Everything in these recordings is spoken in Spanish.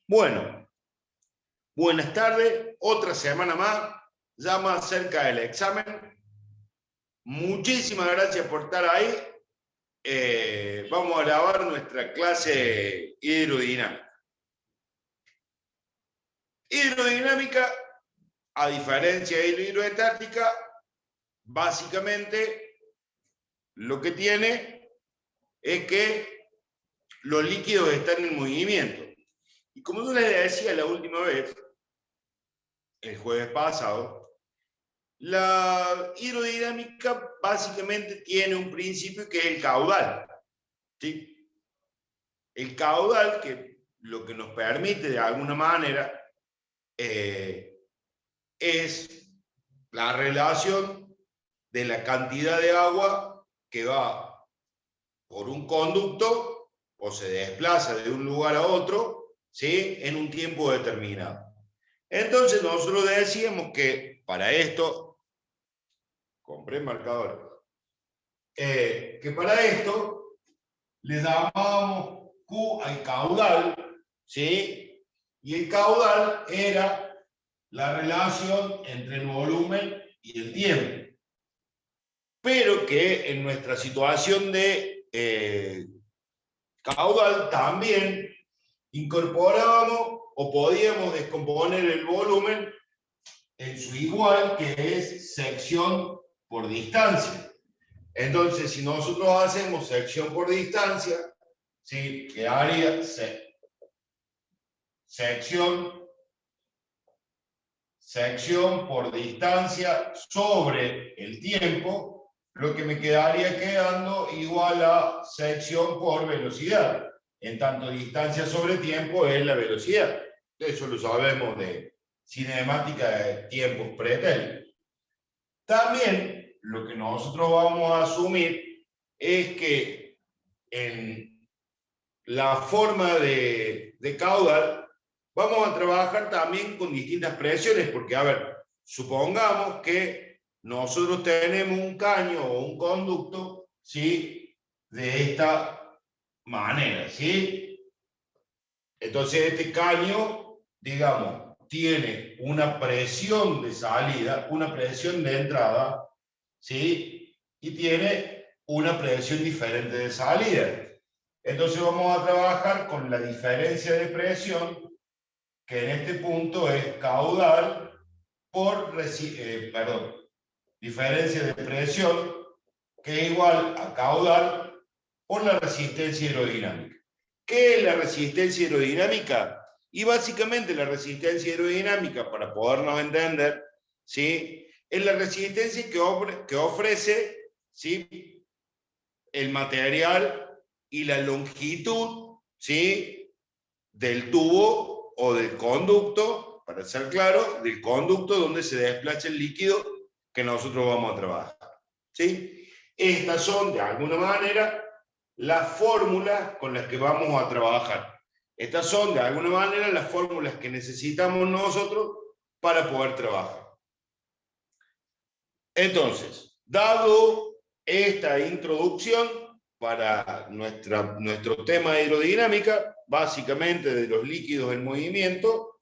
Bueno, buenas tardes, otra semana más, ya más cerca del examen. Muchísimas gracias por estar ahí. Vamos a grabar nuestra clase hidrodinámica. Hidrodinámica, a diferencia de hidroestática, básicamente lo que tiene es que los líquidos están en movimiento. Y como yo les decía la última vez, el jueves pasado, la hidrodinámica básicamente tiene un principio que es el caudal. ¿Sí? El caudal, que lo que nos permite de alguna manera es la relación de la cantidad de agua que va por un conducto o se desplaza de un lugar a otro, ¿sí? En un tiempo determinado. Entonces nosotros decíamos que para esto, compré marcadores, que para esto le llamábamos Q al caudal, ¿sí? Y el caudal era la relación entre el volumen y el tiempo. Pero que en nuestra situación de caudal también incorporábamos o podíamos descomponer el volumen en su igual, que es sección por distancia. Entonces, si nosotros hacemos sección por distancia, ¿sí? Quedaría sección por distancia sobre el tiempo, lo que me quedaría quedando igual a sección por velocidad. En tanto, distancia sobre tiempo es la velocidad. Eso lo sabemos de cinemática de tiempos pretélicos. También lo que nosotros vamos a asumir es que en la forma de caudal vamos a trabajar también con distintas presiones, porque, a ver, supongamos que nosotros tenemos un caño o un conducto, ¿sí? De esta manera, ¿sí? Entonces este caño, digamos, tiene una presión de salida, una presión de entrada, ¿sí? Y tiene una presión diferente de salida. Entonces vamos a trabajar con la diferencia de presión, que en este punto es caudal por, diferencia de presión, que es igual a caudal por la resistencia aerodinámica. ¿Qué es la resistencia aerodinámica? Y básicamente la resistencia aerodinámica, para podernos entender, ¿sí? Es la resistencia que ofrece, ¿sí? El material y la longitud, ¿sí? Del tubo o del conducto, para ser claro, del conducto donde se desplaza el líquido que nosotros vamos a trabajar, ¿sí? Estas son, de alguna manera, las fórmulas con las que vamos a trabajar. Estas son, de alguna manera, las fórmulas que necesitamos nosotros para poder trabajar. Entonces, dado esta introducción para nuestro tema de aerodinámica, básicamente de los líquidos en movimiento,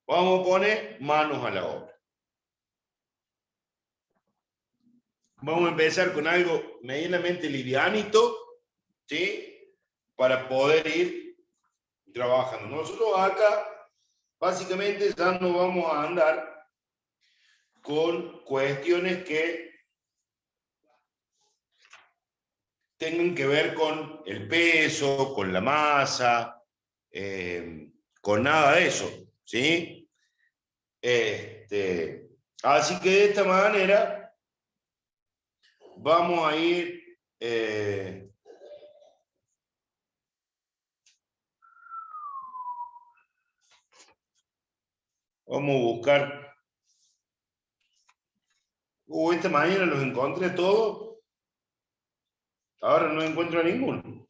vamos a poner manos a la obra. Vamos a empezar con algo medianamente livianito, ¿sí? Para poder ir trabajando. Nosotros acá, básicamente, ya no vamos a andar con cuestiones que tengan que ver con el peso, con la masa, con nada de eso, ¿sí? Así que de esta manera vamos a ir vamos a buscar. Esta mañana los encontré todos. Ahora no encuentro ninguno.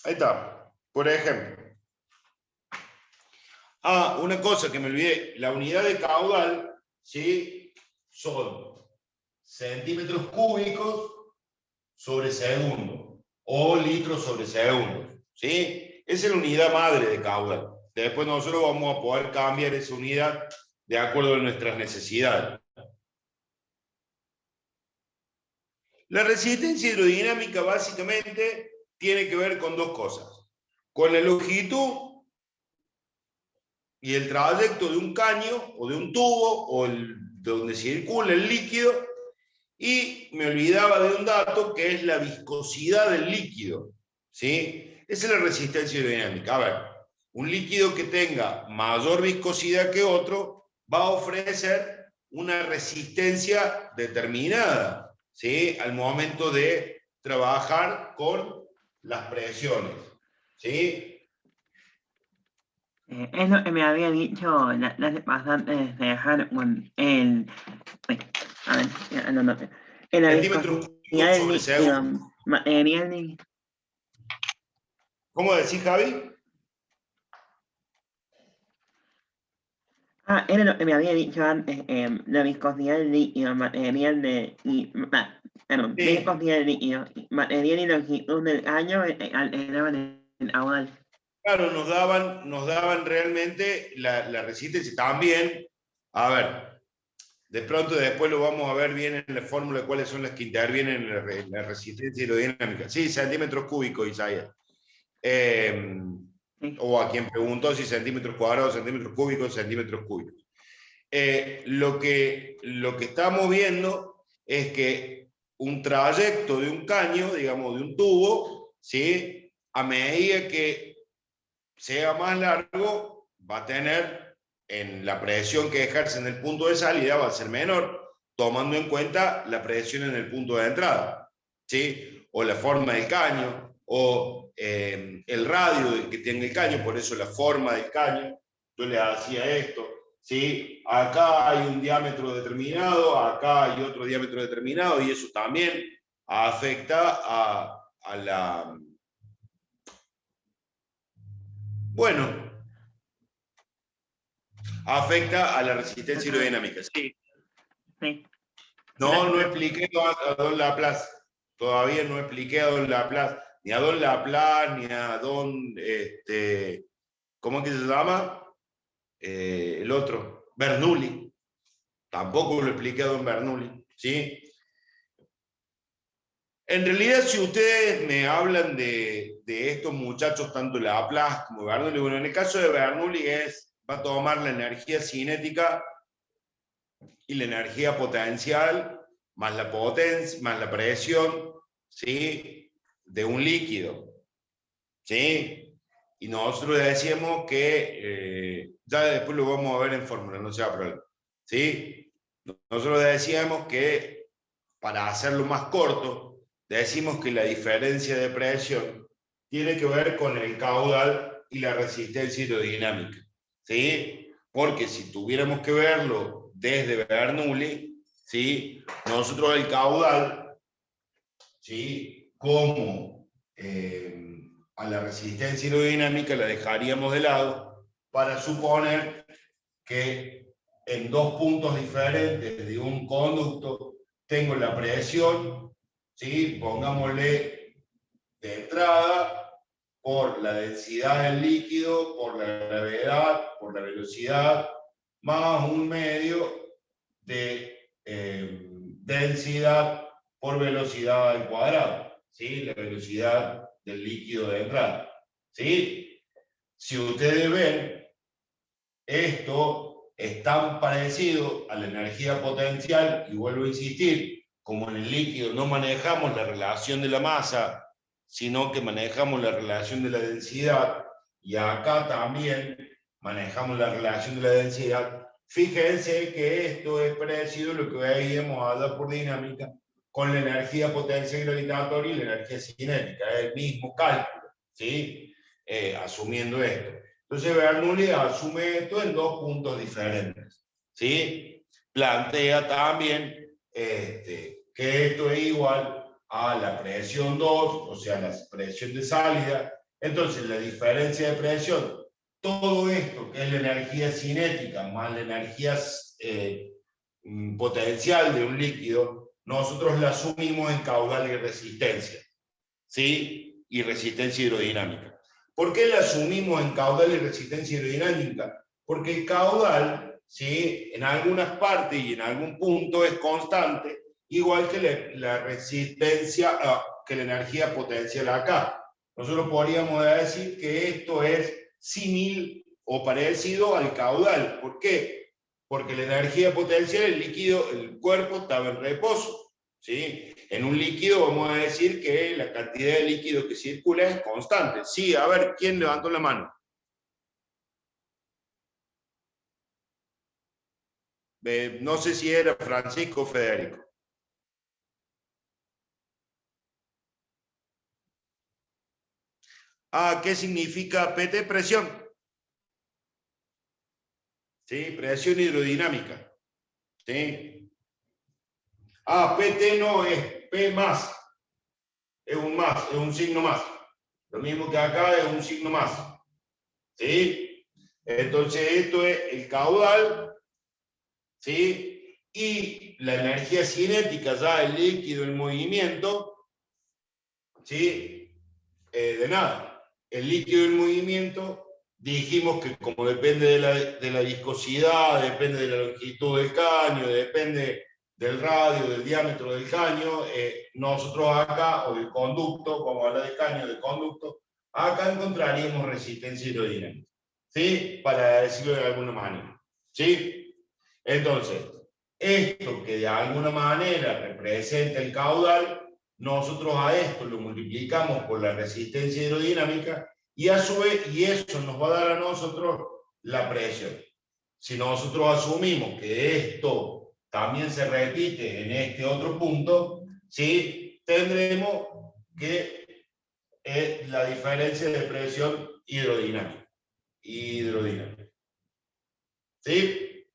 Ahí está. Por ejemplo. Una cosa que me olvidé. La unidad de caudal, ¿sí? Son centímetros cúbicos sobre segundo, o litros sobre segundo, ¿sí? Esa es la unidad madre de caudal. Después nosotros vamos a poder cambiar esa unidad de acuerdo a nuestras necesidades. La resistencia hidrodinámica básicamente tiene que ver con dos cosas: con la longitud y el trayecto de un caño o de un tubo o donde circula el líquido, y me olvidaba de un dato que es la viscosidad del líquido, ¿sí? Esa es la resistencia hidrodinámica. A ver, un líquido que tenga mayor viscosidad que otro va a ofrecer una resistencia determinada, ¿sí? Al momento de trabajar con las presiones, ¿sí? Es lo que me había dicho la clase pasada de dejar con el. A ver, ya lo noté. En la Centímetros viscosidad cúbicos del sobre líquido segundo. material de. ¿Cómo decís, Javi? Era lo que me había dicho antes, la viscosidad del líquido, material de. Perdón, Sí. viscosidad del líquido, material y longitud del caño alteraban el caudal. Claro, nos daban realmente la resistencia. También, a ver, de pronto después lo vamos a ver bien en la fórmula de cuáles son las que intervienen en la resistencia hidrodinámica. Sí, centímetros cúbicos, Isaías. Sí. O a quien preguntó si centímetros cuadrados, centímetros cúbicos, centímetros cúbicos. Lo que estamos viendo es que un trayecto de un caño, digamos, de un tubo, ¿sí? A medida que sea más largo, va a tener en la presión que ejerce en el punto de salida va a ser menor, tomando en cuenta la presión en el punto de entrada, ¿sí? O la forma del caño, o el radio que tiene el caño, por eso la forma del caño. Yo le hacía esto, ¿sí? Acá hay un diámetro determinado, acá hay otro diámetro determinado, y eso también afecta a la... Bueno, afecta a la resistencia hidrodinámica, sí. Sí. No expliqué a Don Laplace. Todavía no expliqué a Don Laplace, ni a Don Laplace, ni a Don, ¿cómo es que se llama? El otro, Bernoulli. Tampoco lo expliqué a Don Bernoulli, ¿sí? En realidad, si ustedes me hablan de estos muchachos, tanto Laplace como Bernoulli, bueno, en el caso de Bernoulli va a tomar la energía cinética y la energía potencial más la potencia, más la presión, ¿sí? De un líquido, ¿sí? Y nosotros decíamos que, ya después lo vamos a ver en fórmula, no sea problema, ¿sí? Nosotros decíamos que, para hacerlo más corto, decimos que la diferencia de presión tiene que ver con el caudal y la resistencia hidrodinámica, ¿sí? Porque si tuviéramos que verlo desde Bernoulli, ¿sí? Nosotros el caudal, ¿sí? Como a la resistencia hidrodinámica la dejaríamos de lado para suponer que en dos puntos diferentes de un conducto tengo la presión, ¿sí? Pongámosle de entrada, por la densidad del líquido, por la gravedad, por la velocidad, más un medio de densidad por velocidad al cuadrado, ¿sí? La velocidad del líquido de entrada, ¿sí? Si ustedes ven, esto es tan parecido a la energía potencial, y vuelvo a insistir, como en el líquido no manejamos la relación de la masa, sino que manejamos la relación de la densidad, y acá también manejamos la relación de la densidad. Fíjense que esto es parecido a lo que veíamos allá por dinámica con la energía potencial gravitatoria y la energía cinética, es el mismo cálculo, ¿sí? Asumiendo esto. Entonces Bernoulli asume esto en dos puntos diferentes, ¿sí? Plantea también que esto es igual a la presión 2, o sea, la presión de salida. Entonces, la diferencia de presión, todo esto que es la energía cinética más la energía potencial de un líquido, nosotros la asumimos en caudal y resistencia, ¿sí? Y resistencia hidrodinámica. ¿Por qué la asumimos en caudal y resistencia hidrodinámica? Porque el caudal, ¿sí?, en algunas partes y en algún punto es constante, igual que la resistencia, que la energía potencial acá. Nosotros podríamos decir que esto es símil o parecido al caudal. ¿Por qué? Porque la energía potencial, el líquido, el cuerpo estaba en reposo, ¿sí? En un líquido vamos a decir que la cantidad de líquido que circula es constante. Sí, a ver, ¿quién levantó la mano? No sé si era Francisco o Federico. Ah, ¿qué significa PT? Presión. ¿Sí? Presión hidrodinámica. ¿Sí? Ah, PT no, es P más. Es un signo más. Lo mismo que acá es un signo más. ¿Sí? Entonces esto es el caudal, ¿sí? Y la energía cinética, ya el líquido en movimiento, ¿sí? De nada. El líquido en movimiento, dijimos que como depende de la viscosidad, depende de la longitud del caño, depende del radio, del diámetro del caño, nosotros acá, o del conducto, vamos a hablar de caño, de conducto, acá encontraríamos resistencia hidrodinámica, ¿sí? Para decirlo de alguna manera, ¿sí? Entonces, esto que de alguna manera representa el caudal, nosotros a esto lo multiplicamos por la resistencia hidrodinámica y a su vez, y eso nos va a dar a nosotros la presión. Si nosotros asumimos que esto también se repite en este otro punto, ¿sí?, tendremos que es la diferencia de presión hidrodinámica. ¿Sí?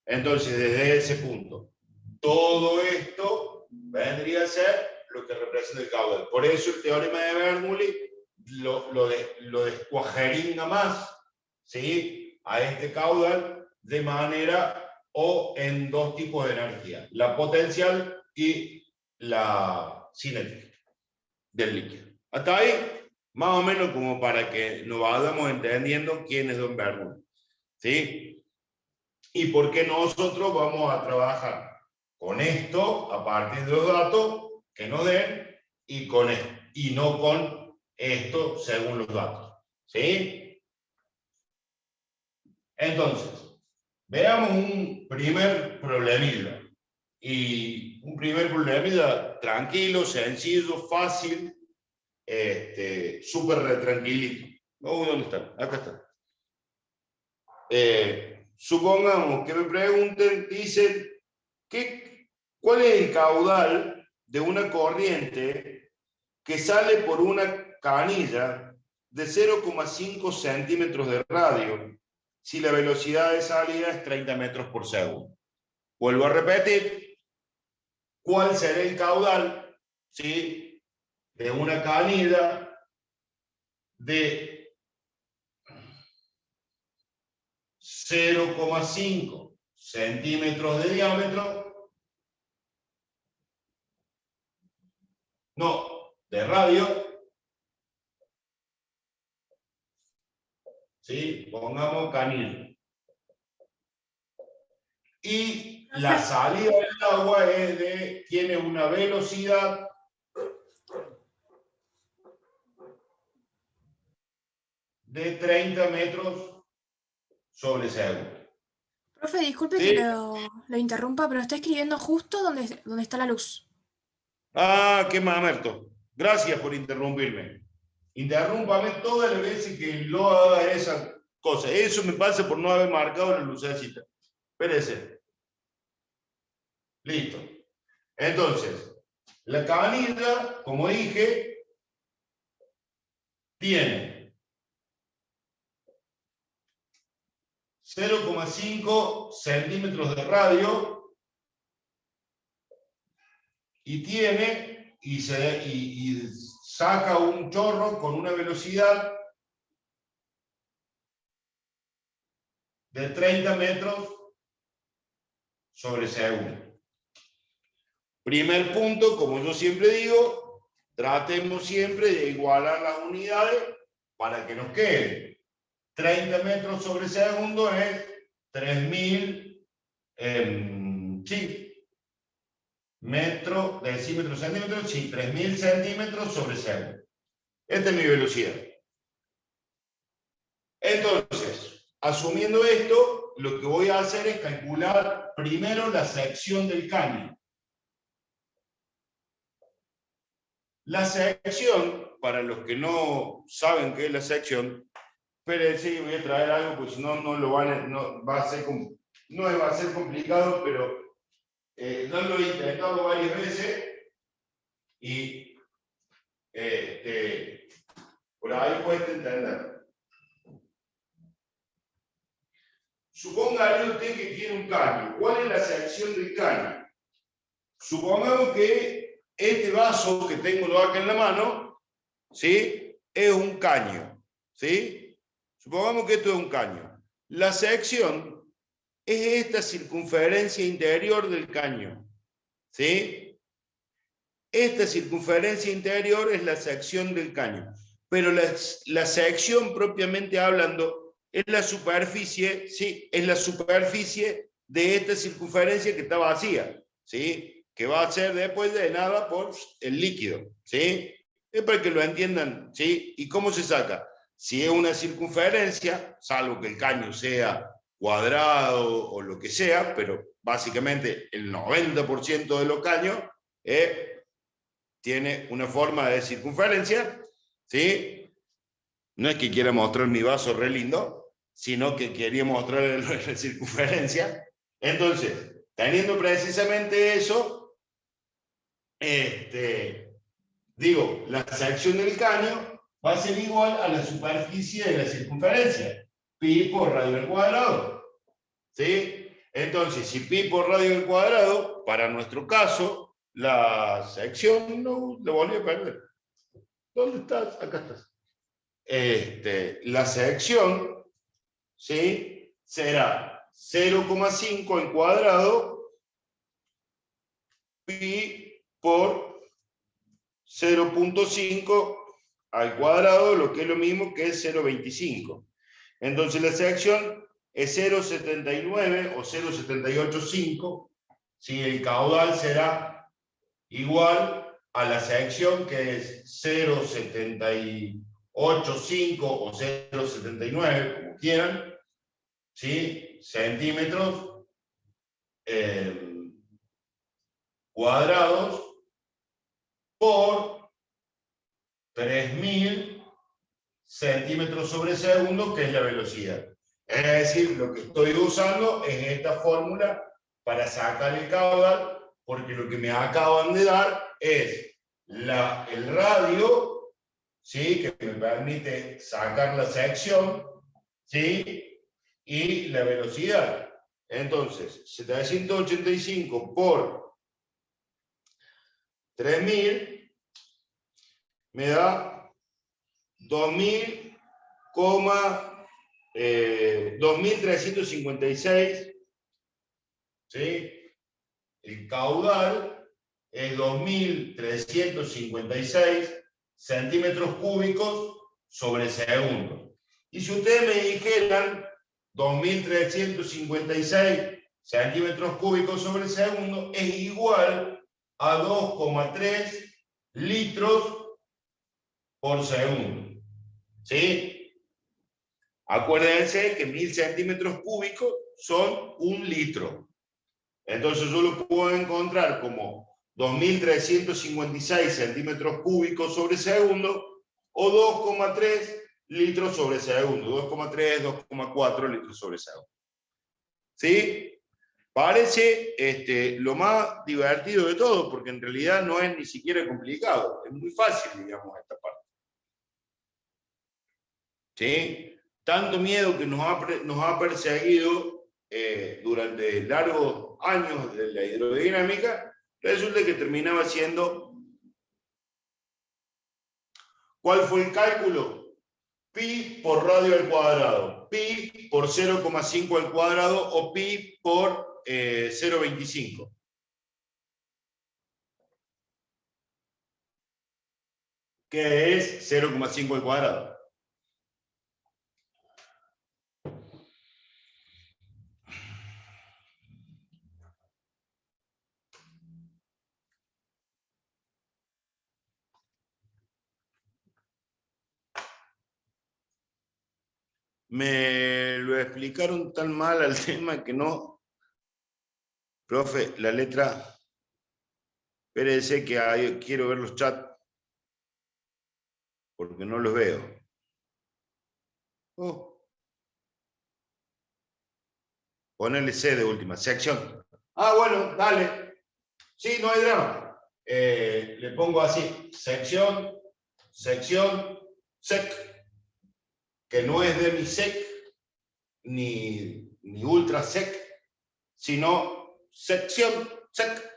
Entonces, desde ese punto, todo esto vendría a ser lo que representa el caudal. Por eso el teorema de Bernoulli lo descuajeringa más, ¿sí?, a este caudal de manera o en dos tipos de energía, la potencial y la cinética del líquido. Hasta ahí, más o menos como para que nos vayamos entendiendo quién es don Bernoulli, ¿sí? Y por qué nosotros vamos a trabajar con esto a partir de los datos que nos den y con esto, y no con esto según los datos, ¿sí? Entonces, veamos un primer problemilla. Y un primer problemilla tranquilo, sencillo, fácil, súper tranquilito. ¿Dónde está? Acá está. Supongamos que me pregunten, dicen, ¿cuál es el caudal de una corriente que sale por una canilla de 0,5 centímetros de radio si la velocidad de salida es 30 metros por segundo? Vuelvo a repetir, ¿cuál será el caudal, ¿sí?, de una canilla de 0,5 centímetros de diámetro, no, de radio, ¿sí? Pongamos canilla. Y la salida del agua tiene una velocidad de 30 metros sobre segundo. Profe, disculpe ¿Sí? que lo interrumpa, pero está escribiendo justo donde está la luz. Ah, qué mamerto. Gracias por interrumpirme. Interrúmpame todas las veces que lo haga esa cosa. Eso me pasa por no haber marcado la lucecita. Espérese. Listo. Entonces, la canilla, como dije, tiene 0,5 centímetros de radio y tiene y saca un chorro con una velocidad de 30 metros sobre segundo. Primer punto, como yo siempre digo, tratemos siempre de igualar las unidades para que nos quede. 30 metros sobre segundo es 3.000, sí, decímetros, centímetros, sí, 3.000 centímetros sobre segundo. Esta es mi velocidad. Entonces, asumiendo esto, lo que voy a hacer es calcular primero la sección del caño. La sección, para los que no saben qué es la sección, pero sí, voy a traer algo, pues si no, no va a ser complicado, pero yo lo he intentado varias veces y por ahí puedes entender. Supóngale usted que tiene un caño. ¿Cuál es la sección del caño? Supongamos que este vaso que tengo yo acá en la mano, ¿sí?, es un caño, ¿sí? Supongamos que esto es un caño. La sección es esta circunferencia interior del caño, ¿sí? Esta circunferencia interior es la sección del caño, pero la sección propiamente hablando es la superficie, ¿sí?, es la superficie de esta circunferencia que está vacía, ¿sí?, que va a ser después drenada por el líquido, ¿sí? Es para que lo entiendan, ¿sí? ¿Y cómo se saca? Si es una circunferencia, salvo que el caño sea cuadrado o lo que sea, pero básicamente el 90% de los caños tiene una forma de circunferencia, ¿sí? No es que quiera mostrar mi vaso re lindo, sino que quería mostrar la circunferencia. Entonces, teniendo precisamente eso, digo, la sección del caño va a ser igual a la superficie de la circunferencia, pi por radio al cuadrado, ¿sí? Entonces, si pi por radio al cuadrado, para nuestro caso, la sección, no, lo volví a perder. ¿Dónde estás? Acá estás. La sección, ¿sí?, será 0,5 al cuadrado pi por 0,5 al cuadrado, lo que es lo mismo que es 0,25. Entonces la sección es 0,79 o 0,785, si el caudal será igual a la sección, que es 0,785 o 0,79, como quieran, ¿sí?, centímetros cuadrados por 3.000 centímetros sobre segundo, que es la velocidad. Es decir, lo que estoy usando es esta fórmula para sacar el caudal, porque lo que me acaban de dar es el radio, ¿sí?, que me permite sacar la sección, ¿sí?, y la velocidad. Entonces, 785 por 3.000 me da 2.356, ¿sí? El caudal es 2.356 centímetros cúbicos sobre segundo. Y si ustedes me dijeran 2.356 centímetros cúbicos sobre segundo es igual a 2,3 litros por segundo, ¿sí? Acuérdense que 1.000 centímetros cúbicos son 1 litro. Entonces yo lo puedo encontrar como 2.356 centímetros cúbicos sobre segundo o 2,3 litros sobre segundo, 2,3, 2,4 litros sobre segundo. ¿Sí? Parece lo más divertido de todo, porque en realidad no es ni siquiera complicado, es muy fácil, digamos, esta parte. ¿Sí? Tanto miedo que nos ha perseguido durante largos años de la hidrodinámica, resulta que terminaba siendo, ¿cuál fue el cálculo? Pi por radio al cuadrado, pi por 0,5 al cuadrado o pi por 0,25. que es 0,5 al cuadrado. Me lo explicaron tan mal al tema que no. Profe, la letra. Espérese que quiero ver los chats. Porque no los veo. Oh. Ponele C de última, sección. Ah, bueno, dale. Sí, no hay drama. Le pongo así, sección, sección, sec. Que no es demisec, ni ultra sec, sino sección, sec.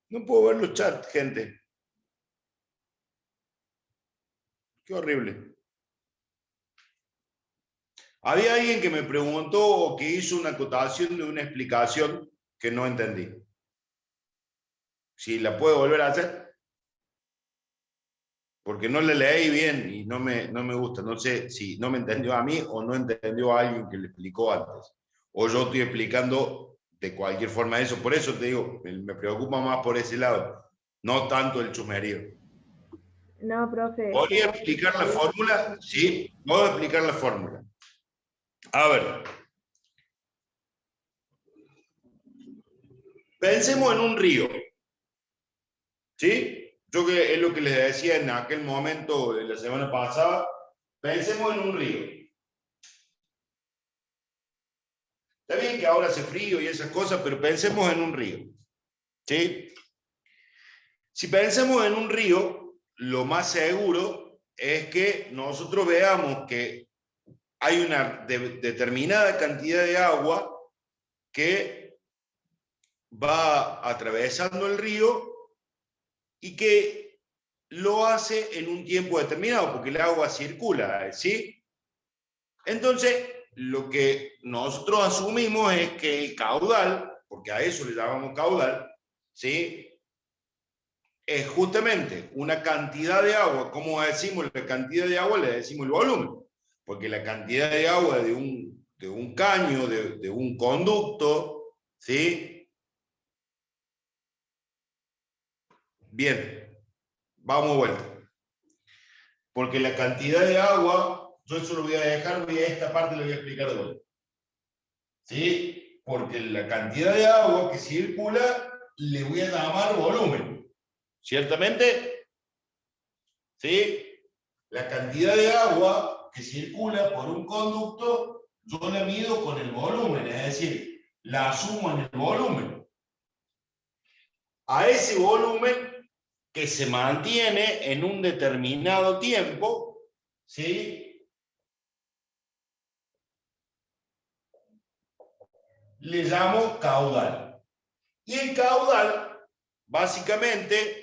No puedo ver los chats, gente. Qué horrible. Había alguien que me preguntó o que hizo una acotación de una explicación que no entendí. Si la puedo volver a hacer. Porque no la leí bien y no me gusta. No sé si no me entendió a mí o no entendió a alguien que le explicó antes. O yo estoy explicando de cualquier forma eso. Por eso te digo, me preocupa más por ese lado. No tanto el chusmerío. No, profe. ¿Podría explicar la fórmula? Sí, voy a explicar la fórmula. A ver. Pensemos en un río. ¿Sí? Yo que es lo que les decía en aquel momento de la semana pasada. Pensemos en un río. Está bien que ahora hace frío y esas cosas, pero pensemos en un río. ¿Sí? Si pensamos en un río, lo más seguro es que nosotros veamos que hay una determinada cantidad de agua que va atravesando el río y que lo hace en un tiempo determinado, porque el agua circula, ¿sí? Entonces, lo que nosotros asumimos es que el caudal, porque a eso le llamamos caudal, ¿sí? Es justamente una cantidad de agua. ¿Cómo decimos la cantidad de agua? Le decimos el volumen. Porque la cantidad de agua de un caño, de un conducto, ¿sí? Bien, vamos de vuelta. Porque la cantidad de agua, yo eso lo voy a dejar, esta parte lo voy a explicar de vuelta. ¿Sí? Porque la cantidad de agua que circula le voy a llamar volumen. ¿Ciertamente? ¿Sí? La cantidad de agua que circula por un conducto, yo la mido con el volumen, es decir, la asumo en el volumen. A ese volumen que se mantiene en un determinado tiempo, ¿sí? Le llamo caudal. Y el caudal, básicamente,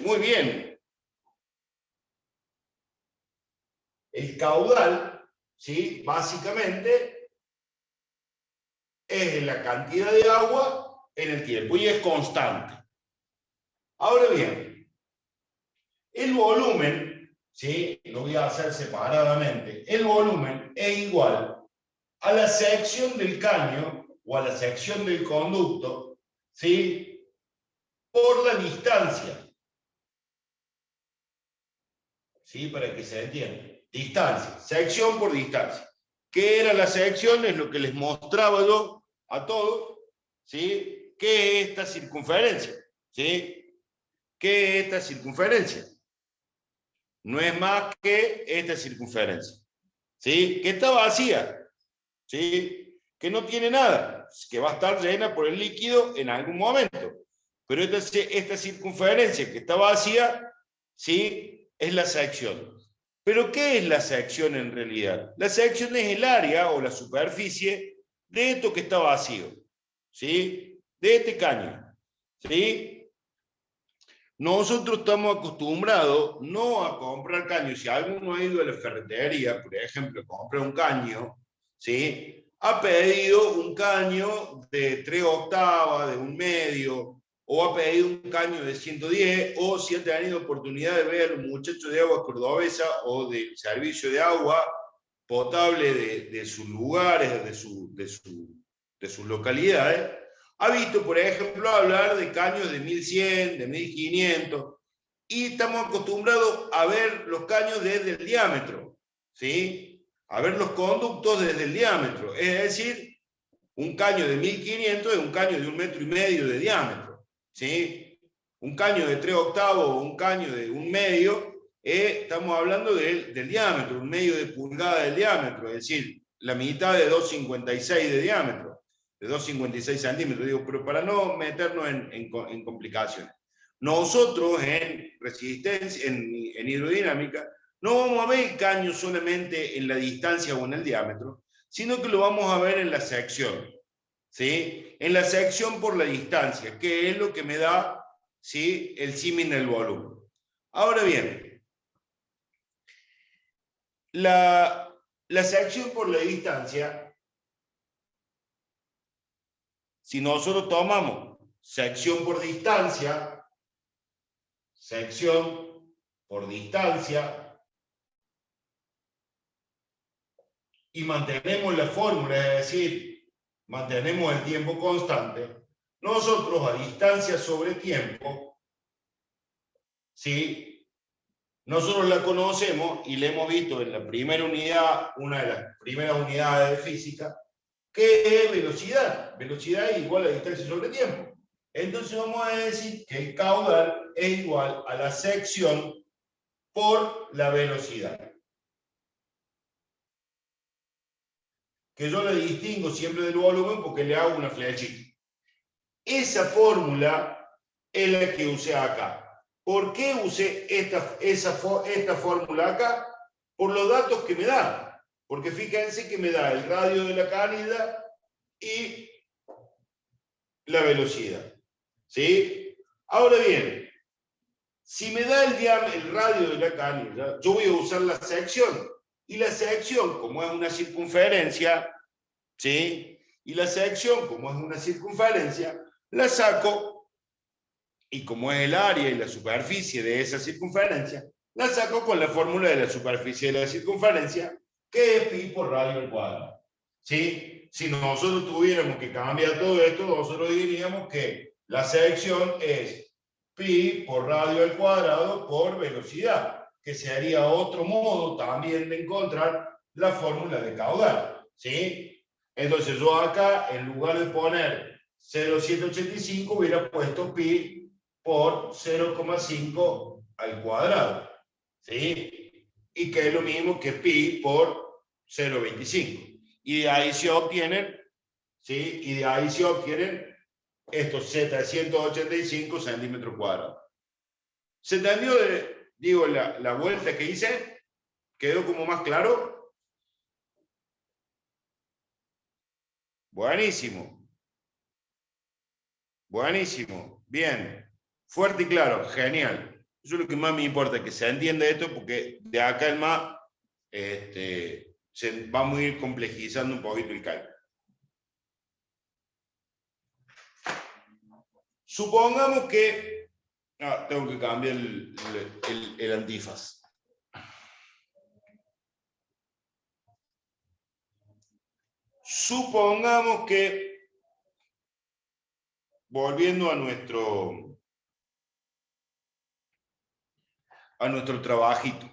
muy bien. El caudal, ¿sí? Básicamente, es la cantidad de agua en el tiempo y es constante. Ahora bien, el volumen, ¿sí? Lo voy a hacer separadamente. El volumen es igual a la sección del caño o a la sección del conducto, ¿sí? Por la distancia. ¿Sí? Para que se entienda. Distancia, sección por distancia. ¿Qué era la sección? Es lo que les mostraba yo a todos, ¿sí? ¿Qué es esta circunferencia? ¿Sí? ¿Qué es esta circunferencia? No es más que esta circunferencia, ¿sí? Que está vacía, ¿sí? Que no tiene nada, que va a estar llena por el líquido en algún momento. Pero esta circunferencia que está vacía, ¿sí? Es la sección. ¿Pero qué es la sección en realidad? La sección es el área o la superficie de esto que está vacío, ¿sí? De este caño, ¿sí? Nosotros estamos acostumbrados no a comprar caños. Si alguno ha ido a la ferretería, por ejemplo, compra un caño, ¿sí? Ha pedido un caño de 3 octavas, de 1/2, o ha pedido un caño de 110, o si ha tenido oportunidad de ver a los muchachos de Agua Cordobesa o del servicio de agua potable de sus lugares, de sus localidades, ha visto, por ejemplo, hablar de caños de 1100, de 1500, y estamos acostumbrados a ver los caños desde el diámetro, ¿sí? A ver los conductos desde el diámetro. Es decir, un caño de 1500 es un caño de 1,5 metros de diámetro, ¿sí? Un caño de 3 octavos o un caño de 1/2, estamos hablando del diámetro, 1/2 de pulgada del diámetro, es decir, la mitad de 2,56 de diámetro, de 2,56 centímetros, digo, pero para no meternos en complicaciones. Nosotros en resistencia, en hidrodinámica, no vamos a ver el caño solamente en la distancia o en el diámetro, sino que lo vamos a ver en la sección, ¿sí? En la sección por la distancia, que es lo que me da, ¿sí?, el símil del volumen. Ahora bien, la sección por la distancia, si nosotros tomamos sección por distancia, y mantenemos la fórmula, es decir, mantenemos el tiempo constante, nosotros a distancia sobre tiempo, ¿sí?, nosotros la conocemos y la hemos visto en la primera unidad, una de las primeras unidades de física, que es velocidad. Velocidad es igual a distancia sobre tiempo. Entonces vamos a decir que el caudal es igual a la sección por la velocidad. Que yo la distingo siempre del volumen porque le hago una flechita. Esa fórmula es la que usé acá. ¿Por qué usé esta fórmula acá? Por los datos que me da. Porque fíjense que me da el radio de la caída y la velocidad. ¿Sí? Ahora bien, si me da el radio de la caída, yo voy a usar la sección. Y la sección, como es una circunferencia, ¿sí?, y la sección, como es una circunferencia, la saco, y como es el área y la superficie de esa circunferencia, la saco con la fórmula de la superficie de la circunferencia, que es pi por radio al cuadrado. ¿Sí? Si nosotros tuviéramos que cambiar todo esto, nosotros diríamos que la sección es pi por radio al cuadrado por velocidad, que sería otro modo también de encontrar la fórmula de caudal. ¿Sí? Entonces yo acá, en lugar de poner 0,785, hubiera puesto pi por 0,5 al cuadrado, ¿sí? Y que es lo mismo que pi por 0,25. Y de ahí se obtienen, ¿sí?, y de ahí se obtienen estos 785 centímetros cuadrados. ¿Se entendió, digo, la vuelta que hice? ¿Quedó como más claro? Buenísimo. Buenísimo. Bien. Fuerte y claro. Genial. Eso es lo que más me importa, que se entienda esto, porque de acá en más vamos a ir complejizando un poquito el cálculo. Supongamos que... tengo que cambiar el antifaz. Supongamos que, volviendo a nuestro trabajito,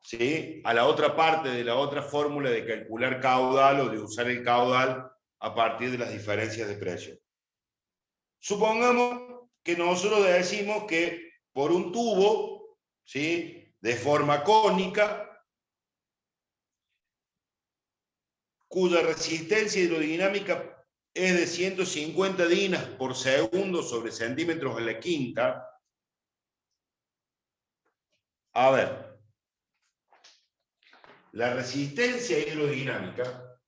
¿sí?, a la otra parte de la otra fórmula de calcular caudal o de usar el caudal a partir de las diferencias de presión. Supongamos que nosotros decimos que por un tubo, ¿sí?, de forma cónica, cuya resistencia hidrodinámica es de 150 dinas por segundo sobre centímetros a la quinta. A ver, la resistencia hidrodinámica,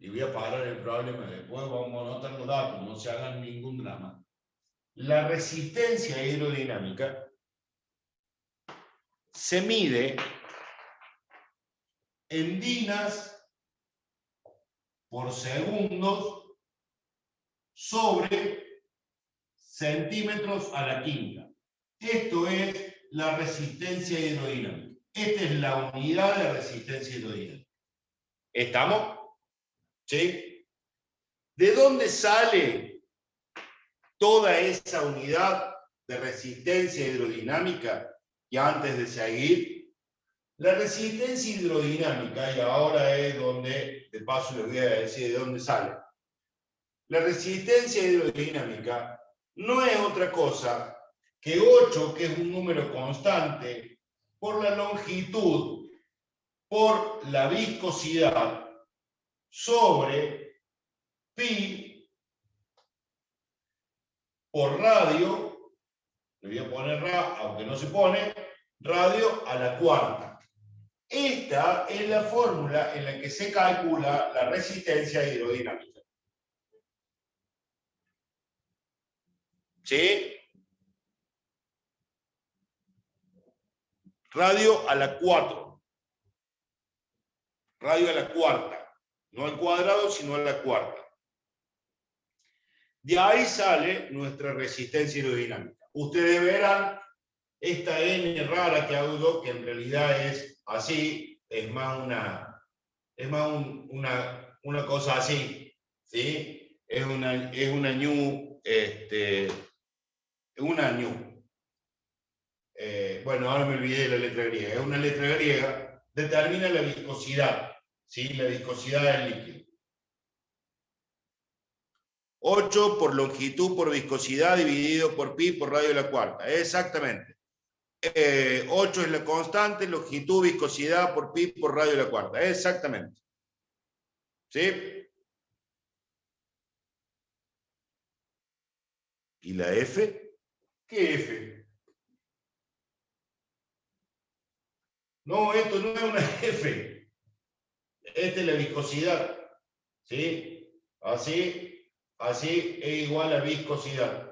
y voy a parar el problema, después vamos a anotar los datos, no se hagan ningún drama. la resistencia hidrodinámica se mide en dinas por segundos sobre centímetros a la quinta. Esto es la resistencia hidrodinámica. Esta es la unidad de resistencia hidrodinámica. ¿Estamos? ¿Sí? ¿De dónde sale toda esa unidad de resistencia hidrodinámica? Y antes de seguir, la resistencia hidrodinámica, y ahora es donde, de paso les voy a decir de dónde sale. La resistencia hidrodinámica no es otra cosa que 8, que es un número constante, por la longitud, por la viscosidad, sobre pi por radio, le voy a poner ra, aunque no se pone, radio a la cuarta. Esta es la fórmula en la que se calcula la resistencia hidrodinámica. ¿Sí? Radio a la 4. Radio a la cuarta. No al cuadrado, sino a la cuarta. De ahí sale nuestra resistencia hidrodinámica. Ustedes verán esta N rara que hago, que en realidad es así, es más una cosa así, ¿sí? Es una ñu, una ñu. Bueno, ahora me olvidé de la letra griega. Es una letra griega, determina la viscosidad, ¿sí? La viscosidad del líquido. 8 por longitud por viscosidad dividido por pi por radio a la cuarta. Exactamente. 8 es la constante, longitud, viscosidad por pi por radio a la cuarta. Exactamente. ¿Sí? ¿Y la F? ¿Qué F? No, esto no es una F. Esta es la viscosidad. ¿Sí? Así es igual a viscosidad.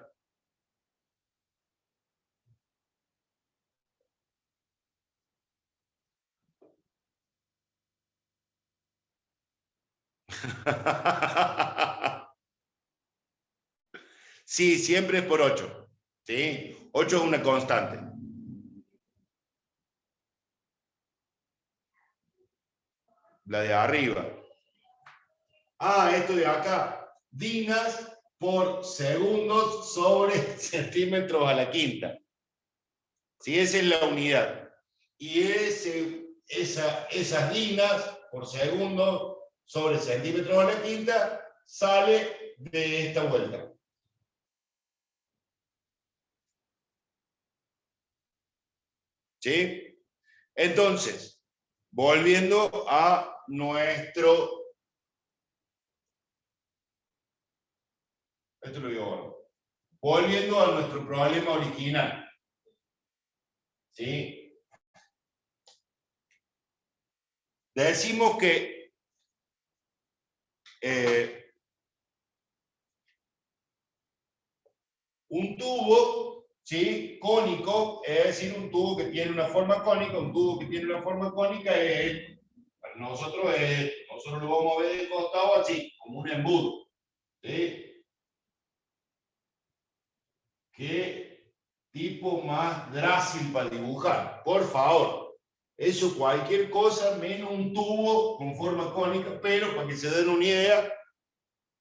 Sí, siempre es por 8. ¿Sí? 8 es una constante. La de arriba. Ah, esto de acá. Dinas por segundos sobre centímetros a la quinta. ¿Sí? Esa es la unidad. Y esas dinas por segundo sobre centímetros a la quinta sale de esta vuelta. ¿Sí? Entonces, volviendo a nuestro... Esto lo digo ahora. Volviendo a nuestro problema original. ¿Sí? Decimos que un tubo, ¿sí? Cónico, es decir, un tubo que tiene una forma cónica, un tubo que tiene una forma cónica es, para nosotros lo vamos a ver de costado así, como un embudo. ¿Sí? ¿Qué tipo más grácil para dibujar? Por favor. Eso cualquier cosa menos un tubo con forma cónica, pero para que se den una idea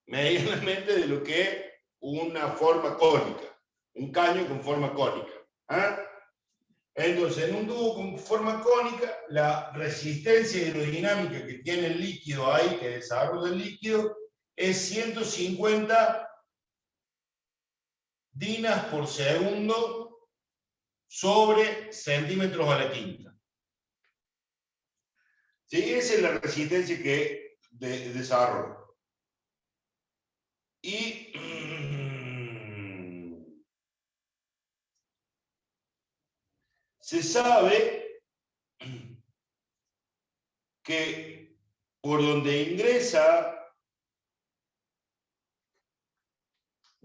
medianamente de lo que es una forma cónica, un caño con forma cónica. ¿Ah? Entonces, en un tubo con forma cónica, la resistencia hidrodinámica que tiene el líquido ahí, que desarrolla el líquido, es 150 dinas por segundo sobre centímetros a la quinta. ¿Sí? Esa es la resistencia que desarrolla. Y se sabe que por donde ingresa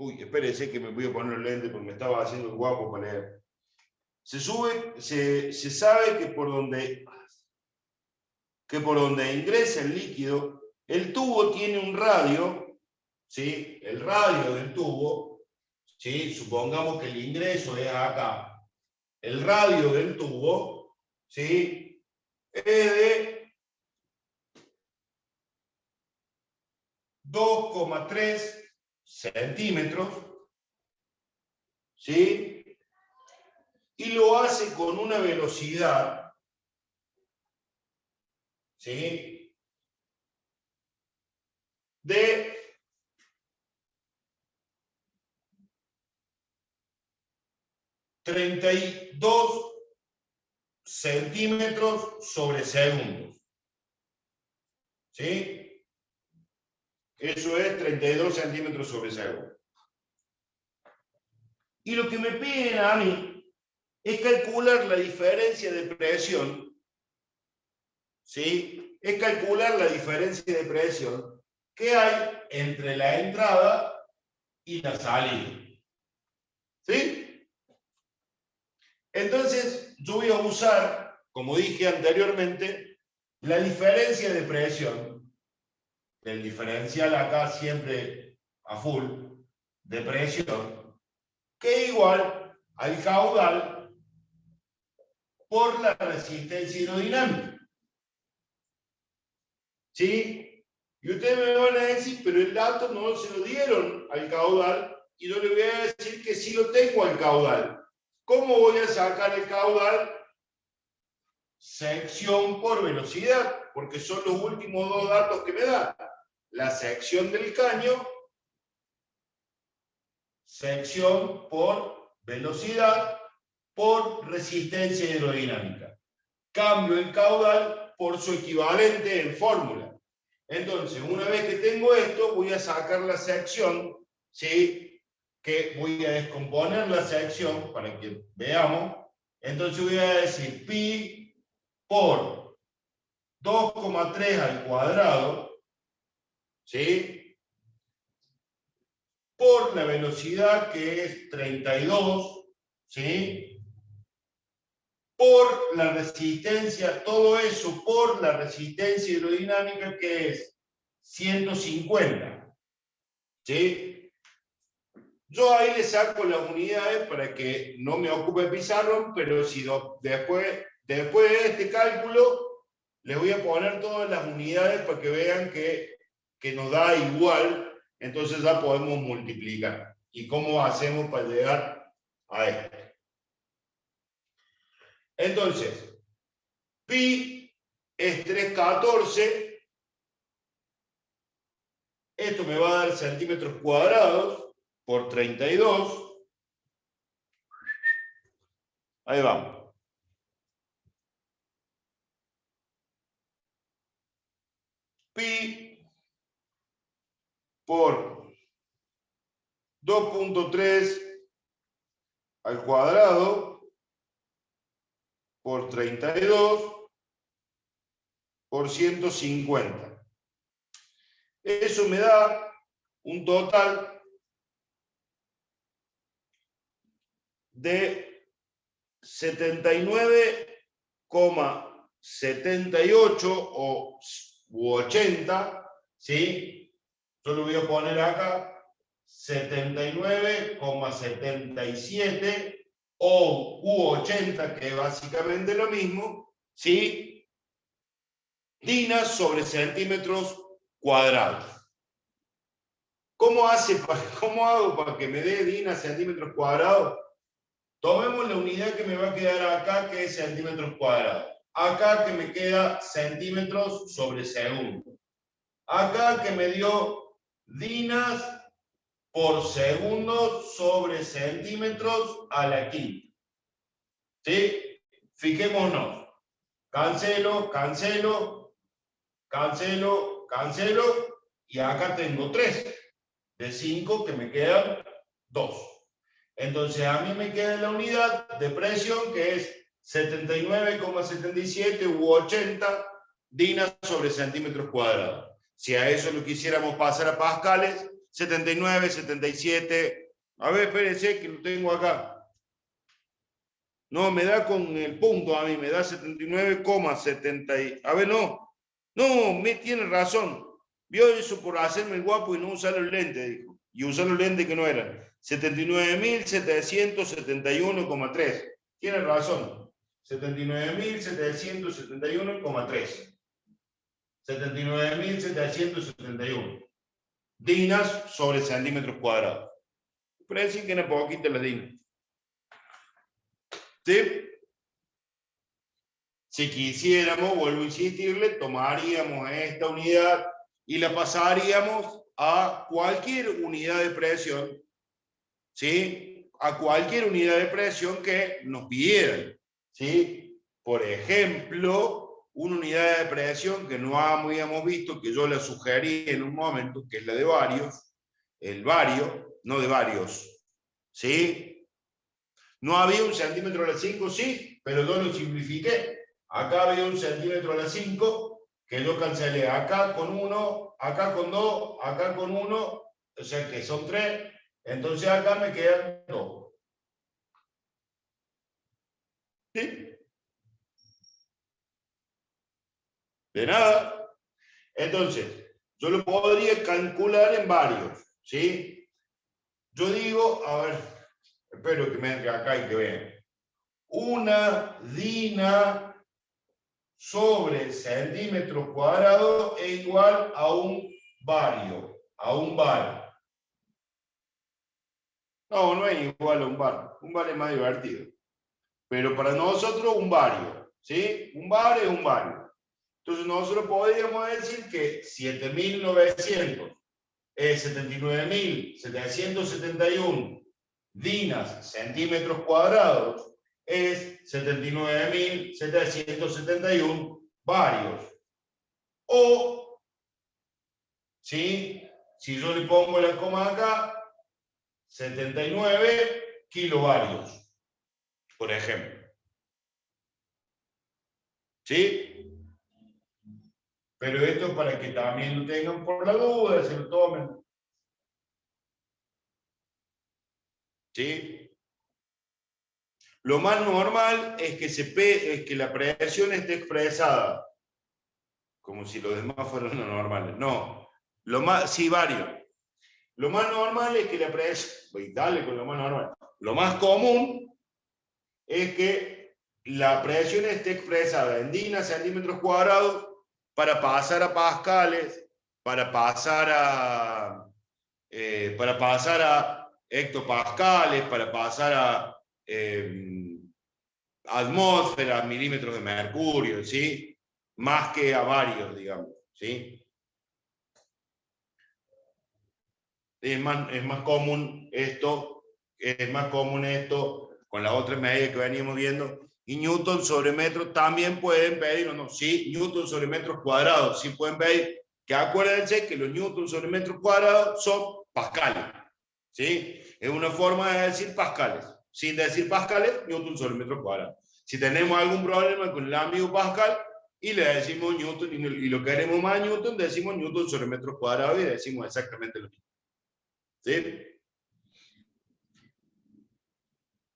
Uy, espérese que me voy a poner el lente porque me estaba haciendo el guapo para leer. Se sabe que por donde ingresa el líquido, el tubo tiene un radio, ¿sí? El radio del tubo, ¿sí? Supongamos que el ingreso es acá. El radio del tubo, ¿sí? Es de 2,3 centímetros, ¿sí? Y lo hace con una velocidad, ¿sí? De 32 centímetros sobre segundos, ¿sí? Eso es 32 centímetros sobre segundo. Y lo que me piden a mí es calcular la diferencia de presión, ¿sí? Es calcular la diferencia de presión que hay entre la entrada y la salida, ¿sí? Entonces, yo voy a usar, como dije anteriormente, la diferencia de presión, el diferencial acá siempre a full, de presión, que es igual al caudal por la resistencia hidrodinámica. ¿Sí? Y ustedes me van a decir, pero el dato no se lo dieron al caudal, y yo le voy a decir que sí lo tengo al caudal. ¿Cómo voy a sacar el caudal? Sección por velocidad, porque son los últimos dos datos que me da. La sección del caño, sección por velocidad, por resistencia hidrodinámica. Cambio el caudal por su equivalente en fórmula. Entonces, una vez que tengo esto, voy a sacar la sección, ¿sí? Que voy a descomponer la sección para que veamos. Entonces voy a decir pi por 2,3 al cuadrado, ¿sí? Por la velocidad que es 32, ¿sí? Por la resistencia, todo eso por la resistencia hidrodinámica que es 150, ¿sí? Yo ahí le saco las unidades para que no me ocupe el pizarrón, pero si después de este cálculo les voy a poner todas las unidades para que vean que nos da igual, entonces ya podemos multiplicar. ¿Y cómo hacemos para llegar a esto? Entonces, pi es 314, esto me va a dar centímetros cuadrados por 32, ahí vamos. Pi por 2,3 al cuadrado por 32 por 150. Eso me da un total de 79,78 u 80, ¿sí? Yo lo voy a poner acá, 79,77 u 80, que es básicamente lo mismo, ¿sí? Dinas sobre centímetros cuadrados. ¿Cómo hago para que me dé dinas centímetros cuadrados? Tomemos la unidad que me va a quedar acá, que es centímetros cuadrados. Acá que me queda centímetros sobre segundo. Acá que me dio dinas por segundo sobre centímetros a la quinta. ¿Sí? Fijémonos. Cancelo, cancelo, cancelo, cancelo. Y acá tengo 3. De 5 que me quedan 2. Entonces a mí me queda la unidad de presión que es 79,77 u 80 dinas sobre centímetros cuadrados. Si a eso lo quisiéramos pasar a pascales, 79, 77. A ver, espérense que lo tengo acá. No, me da con el punto a mí, me da 79,70. A ver, no. No, me tiene razón. Vio eso por hacerme el guapo y no usar los lentes, dijo. Y usar los lentes que no eran. 79.771,3. Tiene razón. 79.771,3. 79.771. Dinas sobre centímetros cuadrados. Pero decir que no poquito las dinas. ¿Sí? Si quisiéramos, vuelvo a insistirle, tomaríamos esta unidad y la pasaríamos a cualquier unidad de presión, ¿sí? A cualquier unidad de presión que nos pidieran, ¿sí? Por ejemplo, una unidad de presión que no habíamos visto, que yo la sugerí en un momento, que es la de varios, el vario, no de varios, ¿sí? No había 1 centímetro a la 5, sí, pero yo lo simplifiqué. Acá había 1 centímetro a la 5, que yo cancelé acá con 1, acá con 2, acá con 1, o sea que son 3, entonces acá me quedan 2. ¿Sí? De nada. Entonces, yo lo podría calcular en varios, ¿sí? Yo digo, a ver, espero que me entre acá y que vean. Una dina sobre centímetros cuadrados es igual a un vario, a un var. No, no es igual a un var. Un var es más divertido. Pero para nosotros un vario, ¿sí? Un var es un vario. Entonces nosotros podríamos decir que 7.900 es 79.771 dinas centímetros cuadrados es 79.771 varios. O, ¿sí? Si yo le pongo la coma acá, 79 kilovarios, por ejemplo. ¿Sí? Pero esto es para que también lo tengan por la duda, se lo tomen. ¿Sí? Lo más normal es que la presión esté expresada como si los demás fueran normales. No, sí, varios. Lo más normal es que la presión, dale con lo más normal. Lo más común es que la presión esté expresada en dinas, centímetros cuadrados, para pasar a pascales, para pasar a hectopascales, para pasar a atmósferas, milímetros de mercurio, ¿sí? Más que a varios, digamos, ¿sí? Es más común esto con la otra medida que veníamos viendo. Y Newton sobre metro también pueden pedir, o no, sí, Newton sobre metros cuadrados, sí pueden pedir, que acuérdense que los Newton sobre metros cuadrados son pascales, ¿sí? Es una forma de decir pascales. Sin decir pascales, Newton sobre metros cuadrados. Si tenemos algún problema con el amigo Pascal y le decimos Newton y lo queremos más Newton, decimos Newton sobre metros cuadrados y decimos exactamente lo mismo. ¿Sí?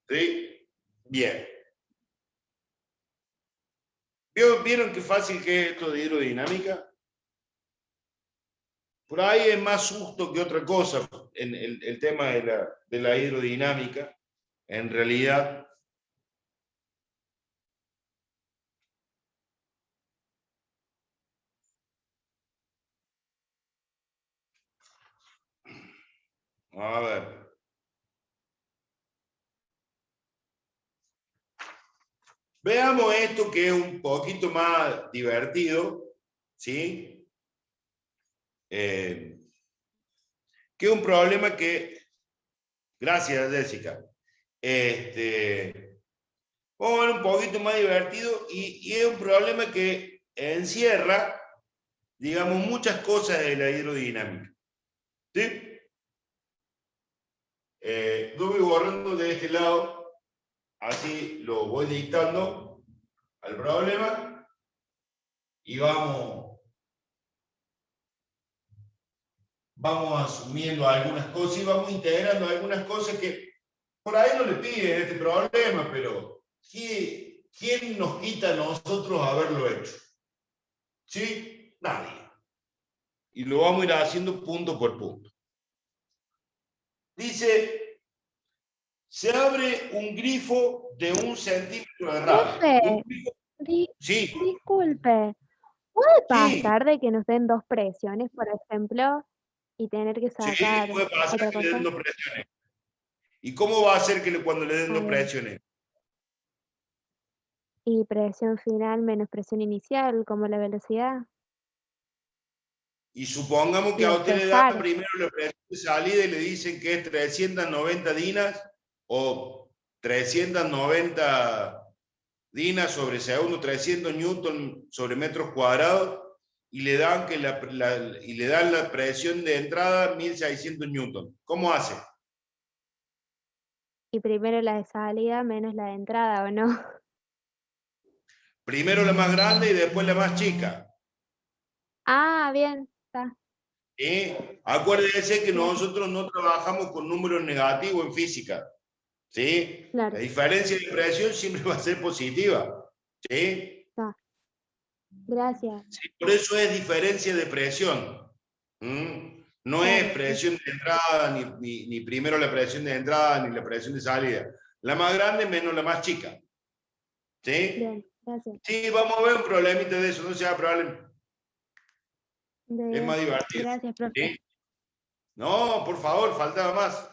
¿Sí? Bien. ¿Vieron qué fácil que es esto de hidrodinámica? Por ahí es más susto que otra cosa en el tema de la hidrodinámica. En realidad, a ver. Veamos esto que es un poquito más divertido, ¿sí? Que es un problema que, gracias Jessica, vamos a ver un poquito más divertido y es un problema que encierra, digamos, muchas cosas de la hidrodinámica, ¿sí? Yo voy borrando de este lado, así lo voy dictando al problema y vamos vamos asumiendo algunas cosas y vamos integrando algunas cosas que por ahí no le piden este problema, pero ¿quién nos quita a nosotros haberlo hecho? ¿Sí? Nadie. Y lo vamos a ir haciendo punto por punto. Dice, se abre un grifo de 1 centímetro de radio. Profe, Un grifo, sí, disculpe, ¿puede sí, pasar de que nos den dos presiones, por ejemplo, y tener que sí, sacar puede pasar otra que le den cosa? 2 presiones. ¿Y cómo va a ser que cuando le den A 2 ver, presiones? y presión final menos presión inicial, como la velocidad, Y supongamos y que a usted le dan despejar. primero la presión de salida y le dicen que es 390 dinas o 390 dinas sobre segundo, 300 newton sobre metros cuadrados, y le dan, y le dan la presión de entrada 1600 newton. ¿Cómo hace? Y primero la de salida menos la de entrada, ¿o no? Primero la más grande y después la más chica. Ah, bien, está. Acuérdense que Gracias. nosotros no trabajamos con números negativos en física. ¿Sí? Claro, La diferencia de presión siempre va a ser positiva. ¿Sí? está. Gracias. Sí, por eso es diferencia de presión. No es Claro, sí. presión de entrada, ni primero la presión de entrada, ni la presión de salida. La más grande menos la más chica. ¿Sí? Bien, gracias. Sí, vamos a ver un problemita de eso, no sea problema. De Es más Dios. divertido. Gracias, profe. ¿Sí? No, por favor, faltaba más.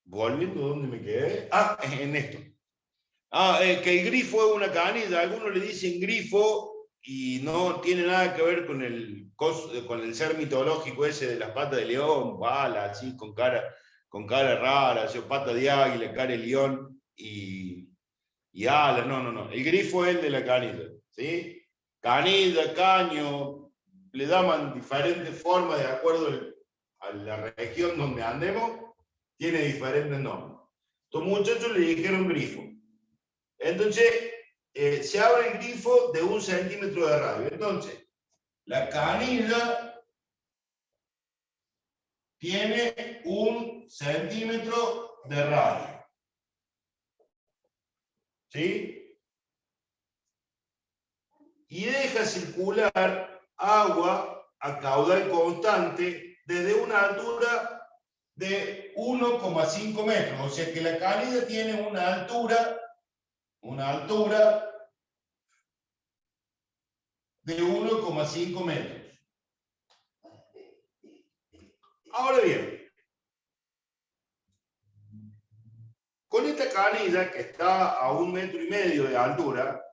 Volviendo a donde me quedé. Ah, en esto. Que el grifo es una canilla. Algunos le dicen grifo y no tiene nada que ver con el ser mitológico ese de las patas de león, bala, así, con cara rara, así, pata de águila, cara de león y alas. No. El grifo es el de la canilla, ¿sí? Canilla, caño, le llaman diferentes formas de acuerdo a la región donde andemos, tiene diferentes nombres. Estos muchachos le dijeron grifo. Entonces, se abre el grifo de 1 centímetro de radio. Entonces, la canilla tiene 1 centímetro de radio. ¿Sí? Y deja circular agua a caudal constante desde una altura de 1,5 metros. O sea que la canilla tiene una altura de 1,5 metros. Ahora bien, con esta canilla que está a 1,5 metros de altura,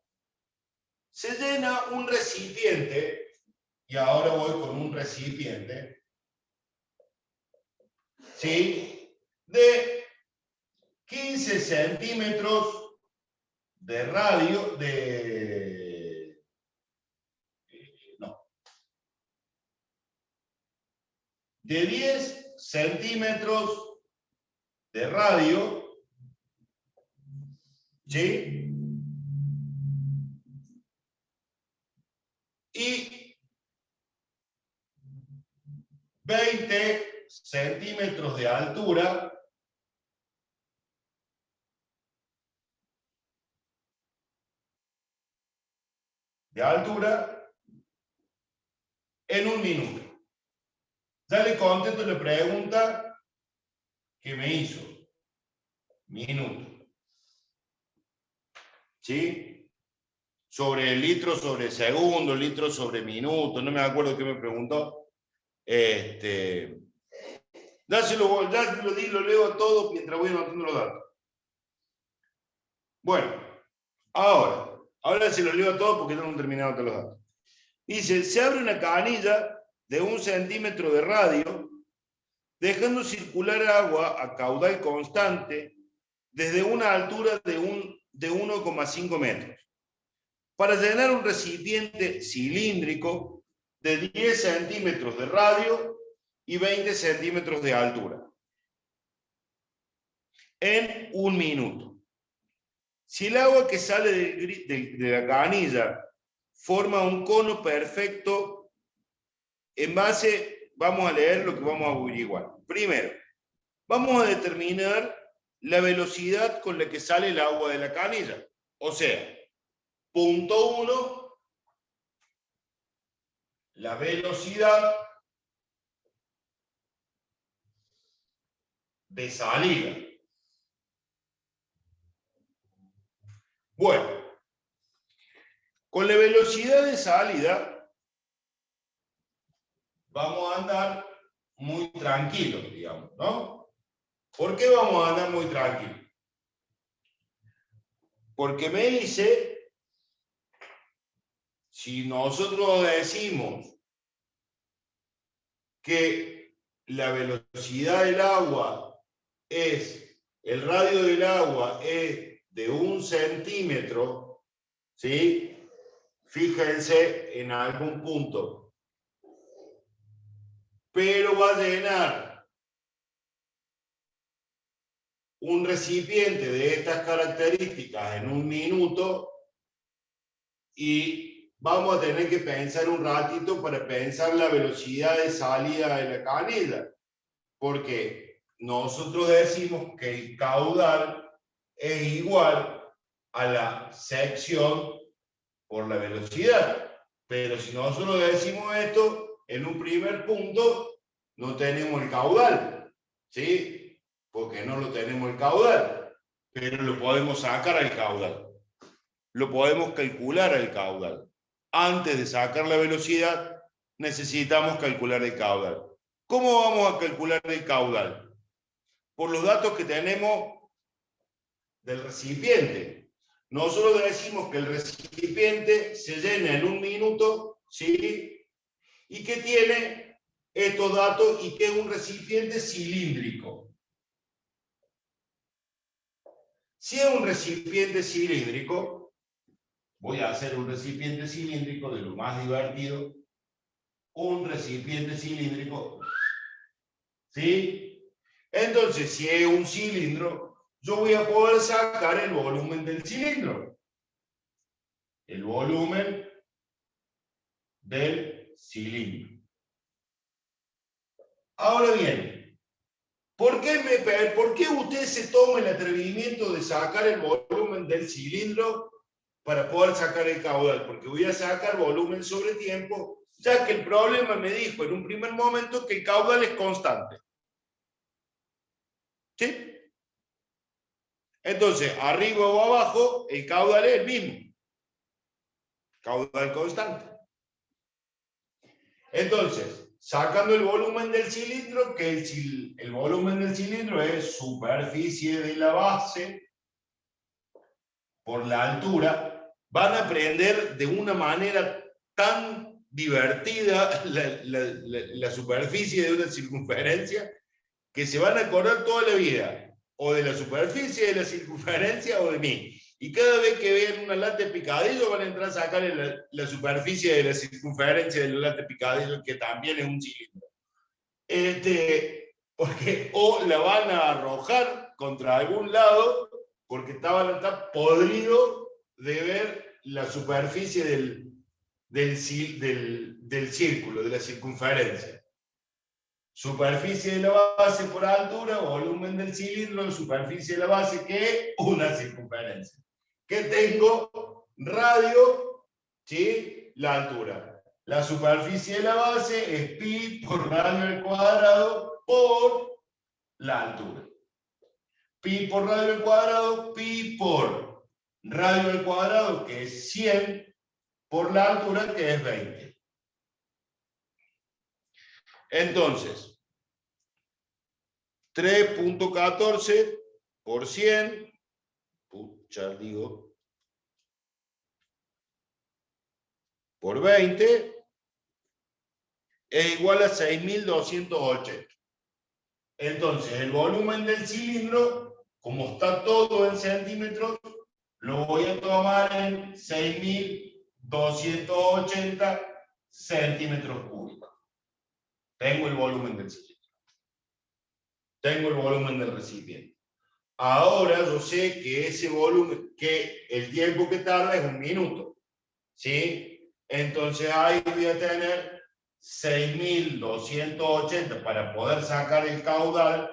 se llena un recipiente, y ahora voy con un recipiente, ¿sí? De 15 centímetros de radio, de 10 centímetros de radio, ¿sí? Y 20 centímetros de altura en 1 minuto. Ya le contesto la pregunta que me hizo. Minuto. ¿Sí? Sobre litro sobre segundo, litro sobre minuto, no me acuerdo qué me preguntó. Ya lo leo todo mientras voy anotando los datos. Bueno, ahora se lo leo todo porque no han terminado todos los datos. Dice, se abre una canilla de 1 centímetro de radio, dejando circular agua a caudal constante desde una altura de 1,5 metros, para llenar un recipiente cilíndrico de 10 centímetros de radio y 20 centímetros de altura, en 1 minuto. Si el agua que sale de la canilla forma un cono perfecto en base, vamos a leer lo que vamos a averiguar. Primero, vamos a determinar la velocidad con la que sale el agua de la canilla. O sea, punto 1, la velocidad de salida. Bueno, con la velocidad de salida vamos a andar muy tranquilos, digamos, ¿no? ¿Por qué vamos a andar muy tranquilos? Porque me dice, si nosotros decimos que la velocidad del agua el radio del agua es de 1 centímetro, ¿sí? Fíjense en algún punto. Pero va a llenar un recipiente de estas características en 1 minuto y vamos a tener que pensar un ratito para pensar la velocidad de salida de la canilla. Porque nosotros decimos que el caudal es igual a la sección por la velocidad. Pero si nosotros decimos esto, en un primer punto no tenemos el caudal, ¿sí? Porque no lo tenemos el caudal, pero lo podemos sacar al caudal. Lo podemos calcular al caudal. Antes de sacar la velocidad, necesitamos calcular el caudal. ¿Cómo vamos a calcular el caudal? Por los datos que tenemos del recipiente. Nosotros decimos que el recipiente se llena en 1 minuto, ¿sí? Y que tiene estos datos y que es un recipiente cilíndrico. Si es un recipiente cilíndrico, voy a hacer un recipiente cilíndrico de lo más divertido. Un recipiente cilíndrico, ¿sí? Entonces, si es un cilindro, yo voy a poder sacar el volumen del cilindro. El volumen del cilindro. Ahora bien, ¿por qué usted se toma el atrevimiento de sacar el volumen del cilindro para poder sacar el caudal? Porque voy a sacar volumen sobre tiempo, ya que el problema me dijo en un primer momento que el caudal es constante. ¿Sí? Entonces, arriba o abajo, el caudal es el mismo. Caudal constante. Entonces, sacando el volumen del cilindro, que el volumen del cilindro es superficie de la base por la altura, van a aprender de una manera tan divertida la superficie de una circunferencia que se van a acordar toda la vida, o de la superficie de la circunferencia o de mí. Y cada vez que vean una lata de picadillo van a entrar a sacarle la superficie de la circunferencia de la lata de picadillo, que también es un cilindro. O la van a arrojar contra algún lado porque van a estar podridos de ver la superficie del círculo, de la circunferencia. Superficie de la base por altura, volumen del cilindro, superficie de la base, que es una circunferencia. ¿Qué tengo? Radio, ¿sí? La altura. La superficie de la base es pi por radio al cuadrado por la altura. Pi por radio al cuadrado, pi por radio al cuadrado, que es 100, por la altura, que es 20. Entonces, 3.14 por 100, por 20, es igual a 6.280. Entonces, el volumen del cilindro, como está todo en centímetros, lo voy a tomar en 6.280 centímetros cúbicos. Tengo el volumen del cilindro. Tengo el volumen del recipiente. Ahora yo sé que ese volumen, que el tiempo que tarda es 1 minuto. ¿Sí? Entonces ahí voy a tener 6.280 para poder sacar el caudal.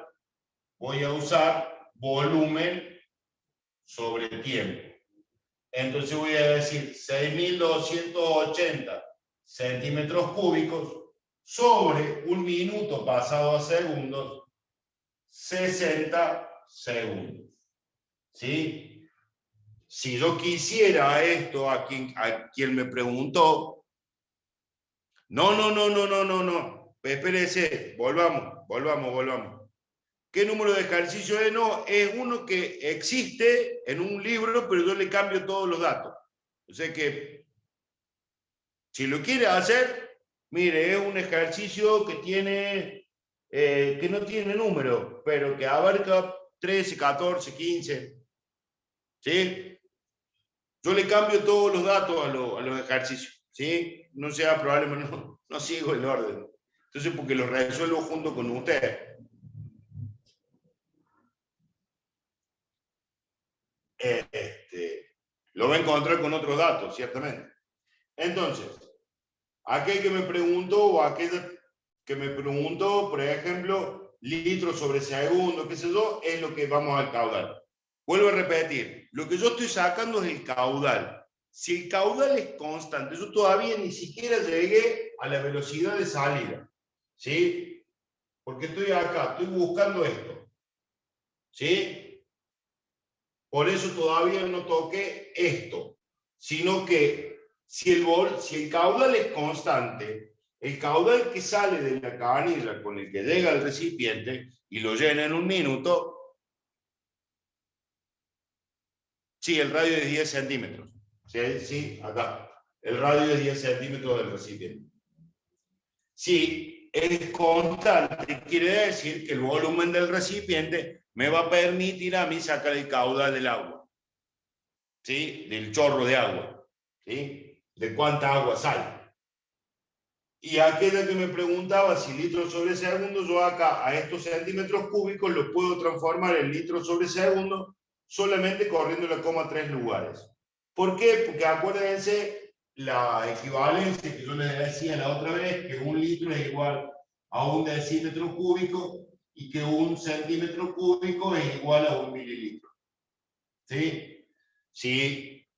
Voy a usar volumen sobre tiempo. Entonces voy a decir 6.280 centímetros cúbicos sobre un minuto pasado a segundos, 60 segundos. ¿Sí? Si yo quisiera esto, a quien me preguntó, no, espérese, volvamos. ¿Qué número de ejercicio es? No, es uno que existe en un libro, pero yo le cambio todos los datos. O sea que, si lo quiere hacer, mire, es un ejercicio que tiene, que no tiene número, pero que abarca 13, 14, 15. ¿Sí? Yo le cambio todos los datos a los ejercicios. ¿Sí? No sea problema, no sigo el orden. Entonces, porque los resuelvo junto con usted. Lo va a encontrar con otros datos, ciertamente. Entonces, aquel que me preguntó, o aquella que me preguntó, por ejemplo, litros sobre segundo, qué sé yo, es lo que vamos al caudal. Vuelvo a repetir, lo que yo estoy sacando es el caudal. Si el caudal es constante, yo todavía ni siquiera llegué a la velocidad de salida. ¿Sí? Porque estoy acá, estoy buscando esto. ¿Sí? Por eso todavía no toqué esto, sino que si el caudal es constante, el caudal que sale de la canilla con el que llega al recipiente y lo llena en un minuto, sí, el radio es 10 centímetros. Sí, acá. El radio es 10 centímetros del recipiente. Si es constante, quiere decir que el volumen del recipiente me va a permitir a mí sacar el caudal del agua. ¿Sí? Del chorro de agua. ¿Sí? De cuánta agua sale. Y aquella que me preguntaba si litros sobre segundo, yo acá a estos centímetros cúbicos los puedo transformar en litros sobre segundo solamente corriendo la coma 3 lugares. ¿Por qué? Porque acuérdense la equivalencia que yo les decía la otra vez, que un litro es igual a un decímetro cúbico y que un centímetro cúbico es igual a un mililitro. ¿Sí? Si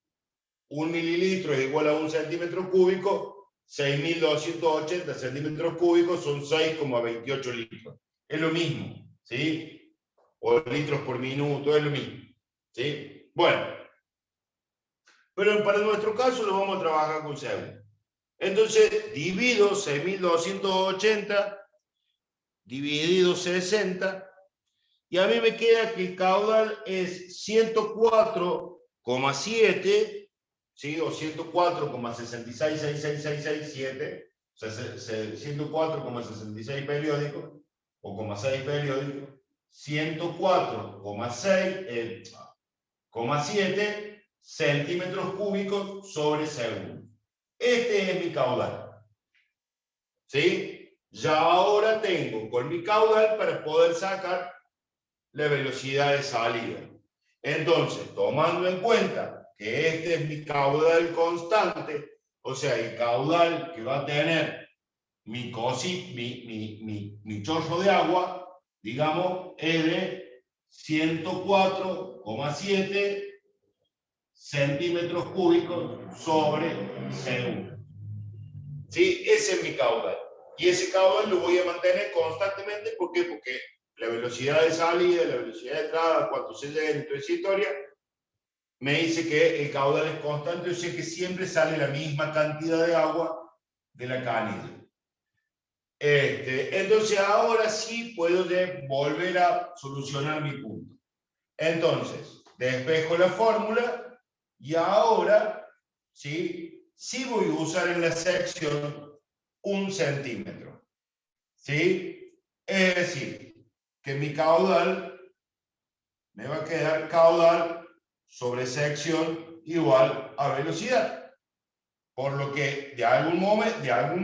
un mililitro es igual a un centímetro cúbico, 6.280 centímetros cúbicos son 6,28 litros. Es lo mismo, ¿sí? O litros por minuto, es lo mismo, ¿sí? Bueno, pero para nuestro caso lo vamos a trabajar con segundo. Entonces, divido 6.280 dividido 60, y a mí me queda que el caudal es 104,7, ¿sí? O 104,666667, o sea, 104,66 periódicos, o 6 periódicos, 104,7 centímetros cúbicos sobre segundo. Este es mi caudal. ¿Sí? Ya ahora tengo con mi caudal para poder sacar la velocidad de salida. Entonces, tomando en cuenta que este es mi caudal constante, o sea, el caudal que va a tener mi chorro de agua, digamos, es de 104,7 centímetros cúbicos sobre segundo. ¿Sí? Ese es mi caudal. Y ese caudal lo voy a mantener constantemente. ¿Por qué? Porque la velocidad de salida, la velocidad de entrada, cuánto se llega en toda esa historia, me dice que el caudal es constante, o sea que siempre sale la misma cantidad de agua de la canilla. Entonces ahora sí puedo volver a solucionar mi punto. Entonces, despejo la fórmula y ahora sí voy a usar en la sección 1 centímetro. ¿Sí? Es decir, que mi caudal me va a quedar caudal sobre sección igual a velocidad. Por lo que de algún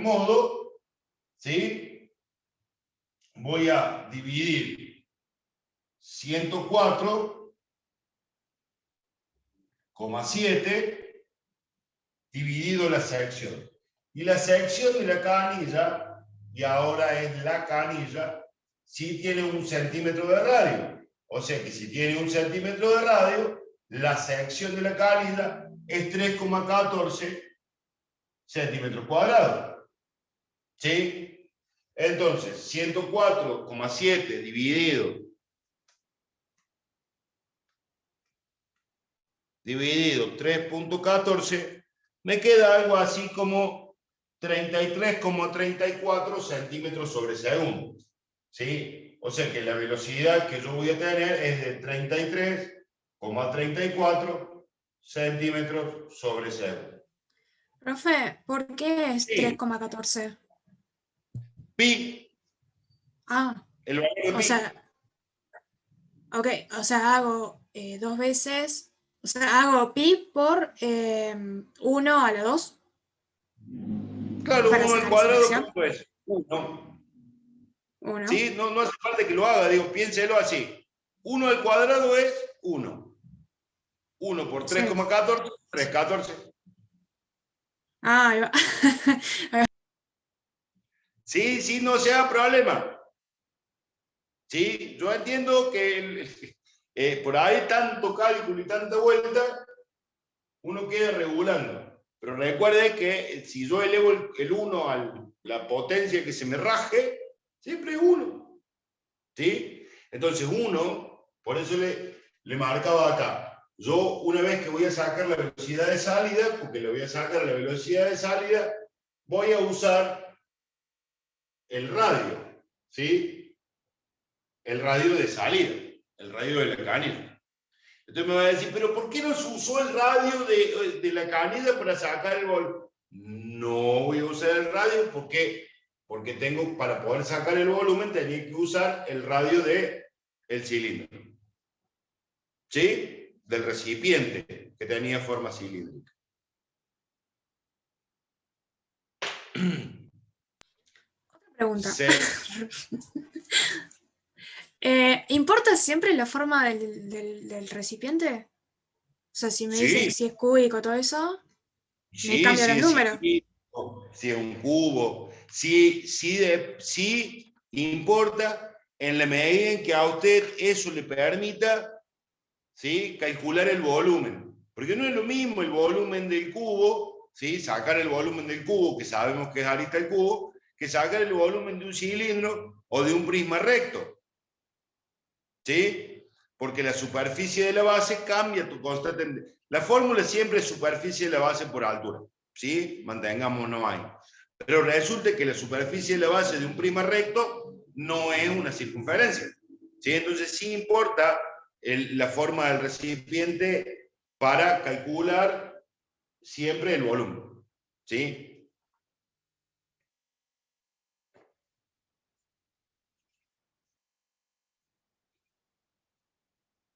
modo, ¿sí? Voy a dividir 104,7 dividido la sección. Y la sección de la canilla, y ahora es la canilla, sí tiene 1 centímetro de radio. O sea que si tiene 1 centímetro de radio, la sección de la canilla es 3,14 centímetros cuadrados. ¿Sí? Entonces, 104,7 dividido 3,14, me queda algo así como 33,34 centímetros sobre segundo. ¿Sí? O sea que la velocidad que yo voy a tener es de 33,34 centímetros sobre segundo. Profe, ¿por qué es Sí. 3,14? Pi, Ah, el valor de o pi. sea, ok, o sea, hago 2 veces, o sea, hago pi por 1 a la 2 Claro, para 1 al sacar esa cuadrado, fracción. ¿cuánto es? 1. 1. ¿Sí? No, no hace falta que lo haga, digo, piénselo así. 1 al cuadrado es 1. 1 por Sí. 3,14, 3,14. Ah, ahí va. Sí, sí, no sea problema. Sí, yo entiendo que por ahí tanto cálculo y tanta vuelta, uno queda regulando. Pero recuerde que si yo elevo el 1 a la potencia que se me raje, siempre es 1. ¿Sí? Entonces 1, por eso le marcaba acá. Yo una vez que voy a sacar la velocidad de salida, porque le voy a sacar la velocidad de salida, voy a usar el radio. ¿Sí? El radio de salida, el radio de la canilla. Entonces me va a decir, pero ¿por qué no se usó el radio de la canilla para sacar el volumen? No voy a usar el radio porque tengo, para poder sacar el volumen, tenía que usar el radio del cilindro. ¿Sí? Del recipiente que tenía forma cilíndrica. Otra pregunta. Sí. ¿Importa siempre la forma del recipiente? O sea, si me dice que Sí. si es cúbico, todo eso, me Sí, cambia sí, los números. sí, si es un cubo, sí importa en la medida en que a usted eso le permita, ¿sí?, calcular el volumen. Porque no es lo mismo el volumen del cubo, ¿sí?, sacar el volumen del cubo, que sabemos que es arista el cubo, que sacar el volumen de un cilindro o de un prisma recto. ¿Sí? Porque la superficie de la base cambia constantemente. La fórmula siempre es superficie de la base por altura. ¿Sí? Mantengámonos ahí. Pero resulta que la superficie de la base de un prisma recto no es una circunferencia. ¿Sí? Entonces sí importa la forma del recipiente para calcular siempre el volumen. ¿Sí?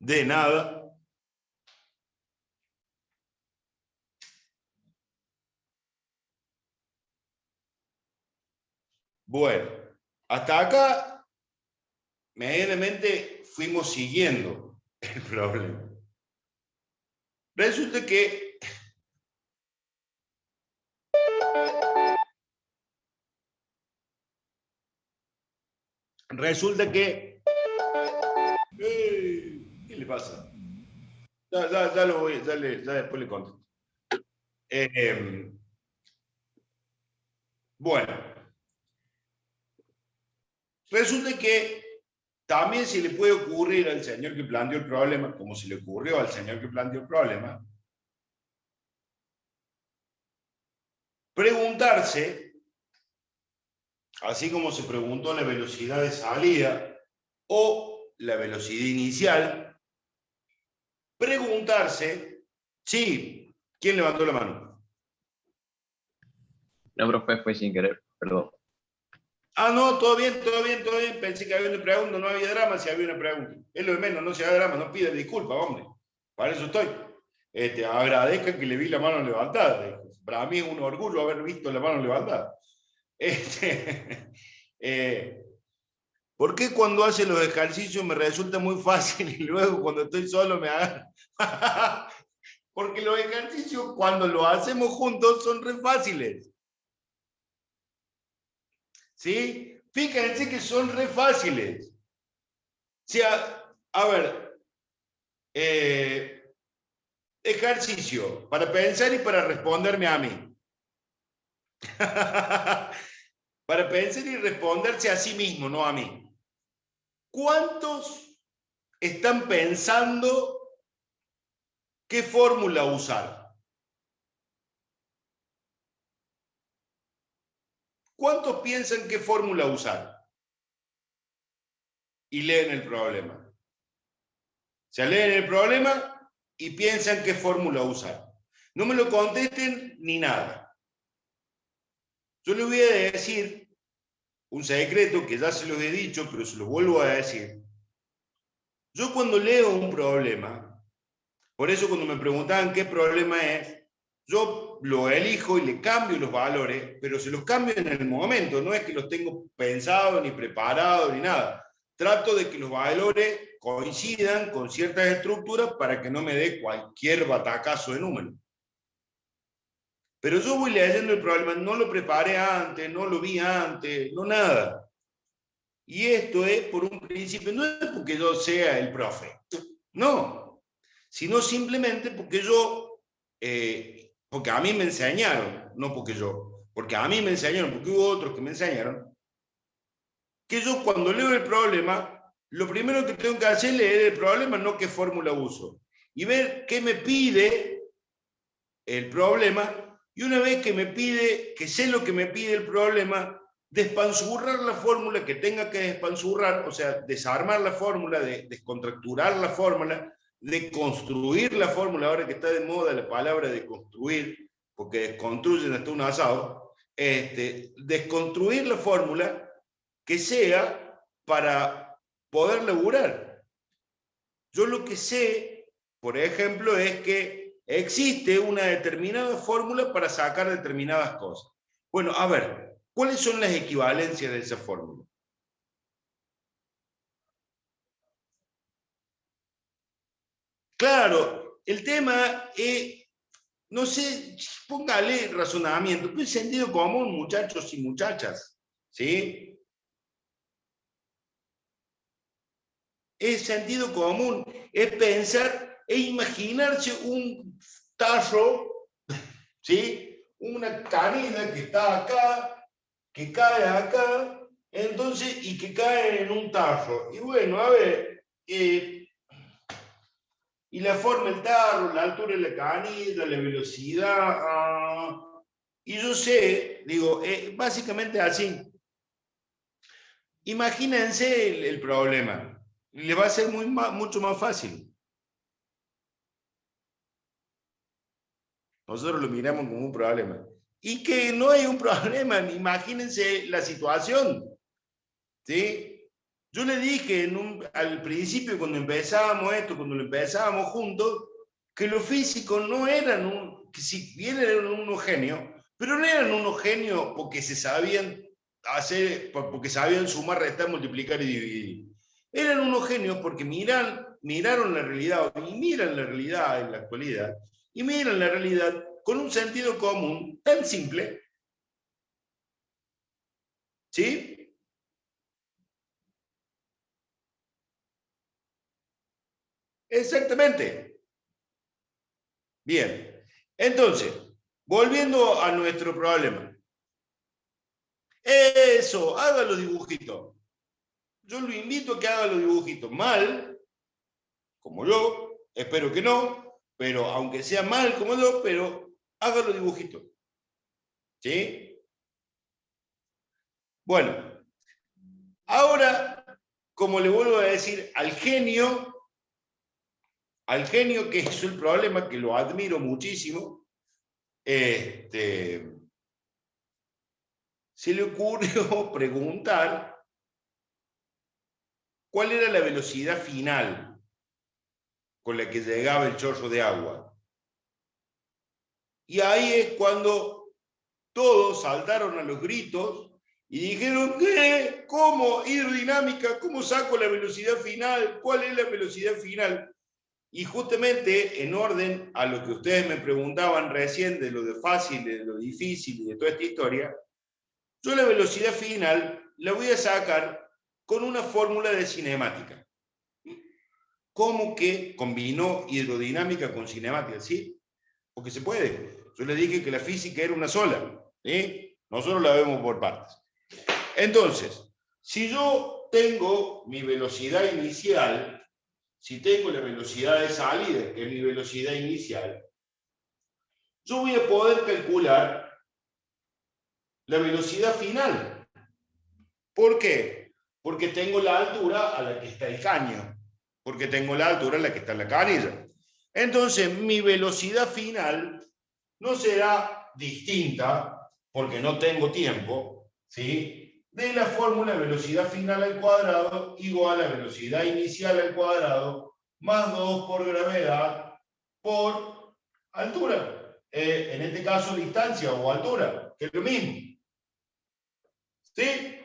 De nada. Bueno, hasta acá medianamente fuimos siguiendo el problema. Resulta que ¿qué le pasa? Ya lo voy, ya después le contesto. Bueno, resulta que también se le puede ocurrir al señor que planteó el problema, como se le ocurrió al señor que planteó el problema, preguntarse, así como se preguntó la velocidad de salida o la velocidad inicial, preguntarse, sí, ¿quién levantó la mano? No, profe, fue sin querer, perdón. Ah, no, todo bien. Pensé que había una pregunta, no había drama si había una pregunta. Es lo de menos, no se haga drama, no pida disculpas, hombre. Para eso estoy. Agradezca que le vi la mano levantada. Para mí es un orgullo haber visto la mano levantada. ¿Por qué cuando hace los ejercicios me resulta muy fácil y luego cuando estoy solo me agarra? Porque los ejercicios, cuando los hacemos juntos, son re fáciles. ¿Sí? Fíjense que son re fáciles. O sea, a ver, ejercicio para pensar y para responderme a mí. Para pensar y responderse a sí mismo, no a mí. ¿Cuántos están pensando qué fórmula usar? ¿Cuántos piensan qué fórmula usar? Y leen el problema. O sea, leen el problema y piensan qué fórmula usar. No me lo contesten ni nada. Yo les voy a decir un secreto que ya se los he dicho, pero se los vuelvo a decir. Yo cuando leo un problema, por eso cuando me preguntaban qué problema es, yo lo elijo y le cambio los valores, pero se los cambio en el momento, no es que los tengo pensados, ni preparados, ni nada. Trato de que los valores coincidan con ciertas estructuras para que no me dé cualquier batacazo de número. Pero yo voy leyendo el problema, no lo preparé antes, no lo vi antes, no nada. Y esto es por un principio, no es porque yo sea el profe, no, sino simplemente porque yo, porque a mí me enseñaron, no porque yo, porque a mí me enseñaron, porque hubo otros que me enseñaron, que yo cuando leo el problema, lo primero que tengo que hacer es leer el problema, no qué fórmula uso, y ver qué me pide el problema, y una vez que me pide, que sé lo que me pide el problema, despanzurrar la fórmula que tenga que despanzurrar, o sea, desarmar la fórmula, descontracturar la fórmula, de construir la fórmula, ahora que está de moda la palabra de construir, porque desconstruyen hasta un asado, desconstruir la fórmula que sea para poder laburar. Yo lo que sé, por ejemplo, es que existe una determinada fórmula para sacar determinadas cosas. Bueno, a ver, ¿cuáles son las equivalencias de esa fórmula? Claro, el tema es, no sé, póngale razonamiento, pero es sentido común, muchachos y muchachas, ¿sí? Es sentido común, es pensar e imaginarse un tarro, ¿sí? Una canilla que está acá, que cae acá, entonces, y que cae en un tarro. Y bueno, a ver, y la forma del tarro, la altura de la canilla, la velocidad, y yo sé, digo, básicamente así. Imagínense el problema. Le va a ser mucho más fácil. Nosotros lo miramos como un problema. Y que no hay un problema, imagínense la situación. ¿Sí? Yo le dije al principio, cuando empezábamos esto, cuando lo empezábamos juntos, que los físicos no eran que si bien eran unos genios, pero no eran unos genios porque se sabían porque sabían sumar, restar, multiplicar y dividir. Eran unos genios porque miraron la realidad, y miran la realidad en la actualidad, y miran la realidad con un sentido común tan simple. ¿Sí? Exactamente. Bien. Entonces, volviendo a nuestro problema. Eso, haga los dibujitos. Yo lo invito a que haga los dibujitos mal, como yo, espero que no, pero aunque sea mal como yo, pero haga los dibujitos. ¿Sí? Bueno, ahora, como le vuelvo a decir, al genio que es el problema, que lo admiro muchísimo, se le ocurrió preguntar cuál era la velocidad final con la que llegaba el chorro de agua. Y ahí es cuando todos saltaron a los gritos y dijeron, ¿qué? ¿Cómo? Hidrodinámica, ¿cómo saco la velocidad final? ¿Cuál es la velocidad final? Y justamente en orden a lo que ustedes me preguntaban recién de lo de fácil, de lo difícil y de toda esta historia, yo la velocidad final la voy a sacar con una fórmula de cinemática. ¿Cómo que combinó hidrodinámica con cinemática? ¿Sí? Porque se puede. Yo les dije que la física era una sola. ¿Sí? Nosotros la vemos por partes. Entonces, si yo tengo mi velocidad inicial, si tengo la velocidad de salida, que es mi velocidad inicial, yo voy a poder calcular la velocidad final. ¿Por qué? Porque tengo la altura a la que está el caño, porque tengo la altura a la que está la canilla. Entonces, mi velocidad final no será distinta, porque no tengo tiempo, ¿sí?, de la fórmula velocidad final al cuadrado igual a velocidad inicial al cuadrado más 2 por gravedad por altura. En este caso, distancia o altura, que es lo mismo. ¿Sí?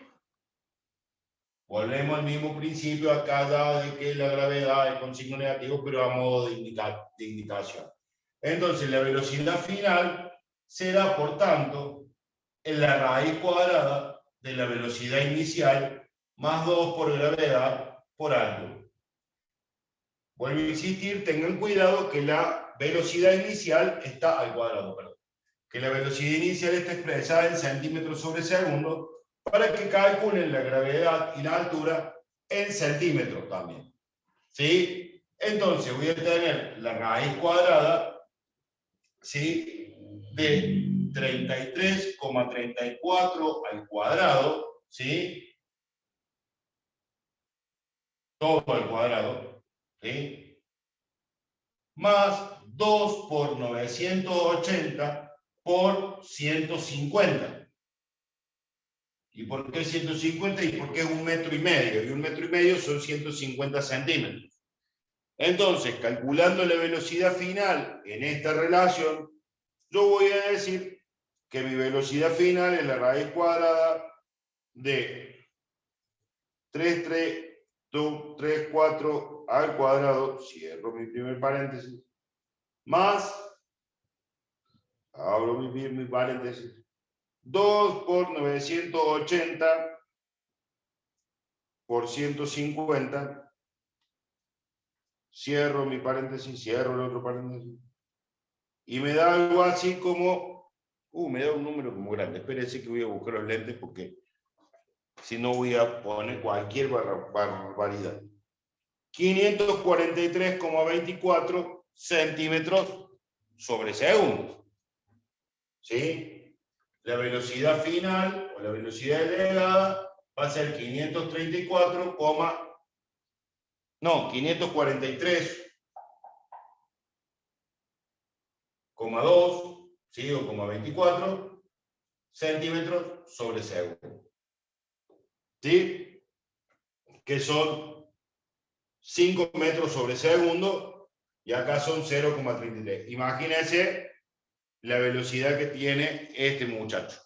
Volvemos al mismo principio acá ya de que la gravedad es con signo negativo, pero a modo de indicación. Entonces, la velocidad final será, por tanto, en la raíz cuadrada de la velocidad inicial más 2 por gravedad por altura. Vuelvo a insistir, tengan cuidado que la velocidad inicial está al cuadrado, perdón. Que la velocidad inicial está expresada en centímetros sobre segundo para que calculen la gravedad y la altura en centímetros también. ¿Sí? Entonces voy a tener la raíz cuadrada, ¿sí?, de 33,34 al cuadrado, ¿sí?, todo al cuadrado, ¿sí?, más 2 por 980 por 150. ¿Y por qué 150? Y por qué es 1,5 metros. Y 1,5 metros son 150 centímetros. Entonces, calculando la velocidad final en esta relación, yo voy a decir que mi velocidad final es la raíz cuadrada de 3334 al cuadrado, cierro mi primer paréntesis, más, abro mi paréntesis, 2 por 980 por 150, cierro mi paréntesis, cierro el otro paréntesis, y me da algo así como, me da un número como grande. Espérense que voy a buscar los lentes porque si no voy a poner cualquier barbaridad. 543,24 centímetros sobre segundo. ¿Sí? La velocidad final o la velocidad delegada va a ser 543,2, ¿sí?, o 24 centímetros sobre segundo. ¿Sí? Que son 5 metros sobre segundo y acá son 0,33. Imagínense la velocidad que tiene este muchacho.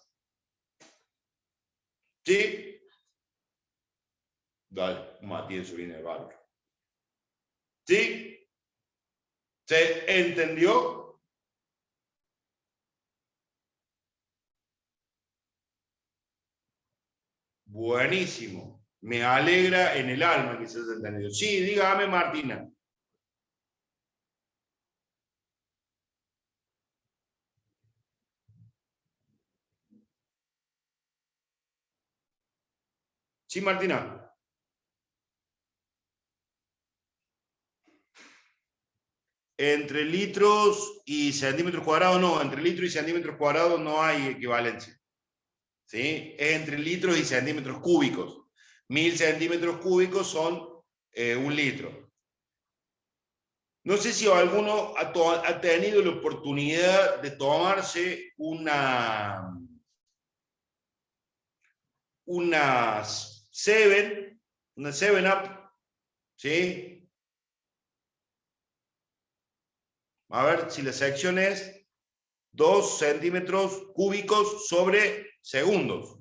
¿Sí? Dale, Matías viene de bárbaro. ¿Sí? ¿Se entendió? Buenísimo. Me alegra en el alma que se haya entendido. Sí, dígame, Martina. Sí, Martina. Entre litros y centímetros cuadrados, no. Entre litros y centímetros cuadrados no hay equivalencia. ¿Sí? Es entre litros y centímetros cúbicos. 1000 centímetros cúbicos son 1 litro. No sé si alguno ha tenido la oportunidad de tomarse una 7-Up, ¿sí? A ver si la sección es 2 centímetros cúbicos sobre segundos.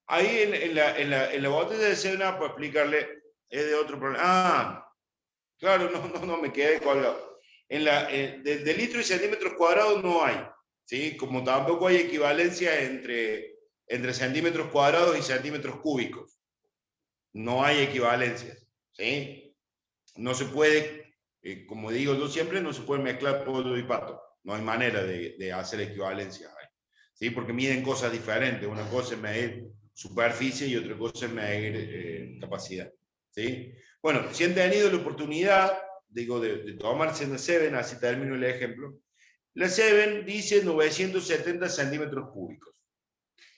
Ahí en la botella de 7-Up, para explicarle, es de otro problema. Ah, claro, no, me quedé colgado. De litro y centímetros cuadrados no hay, ¿sí? Como tampoco hay equivalencia entre centímetros cuadrados y centímetros cúbicos. No hay equivalencias, ¿sí? No se puede, como digo yo siempre, no se puede mezclar pollo y pato. No hay manera de hacer equivalencias ahí, ¿sí? Porque miden cosas diferentes. Una cosa es medir superficie y otra cosa es medir capacidad, ¿sí? Bueno, si han tenido la oportunidad, digo, de tomarse una 7, así termino el ejemplo. La 7 dice 970 centímetros cúbicos.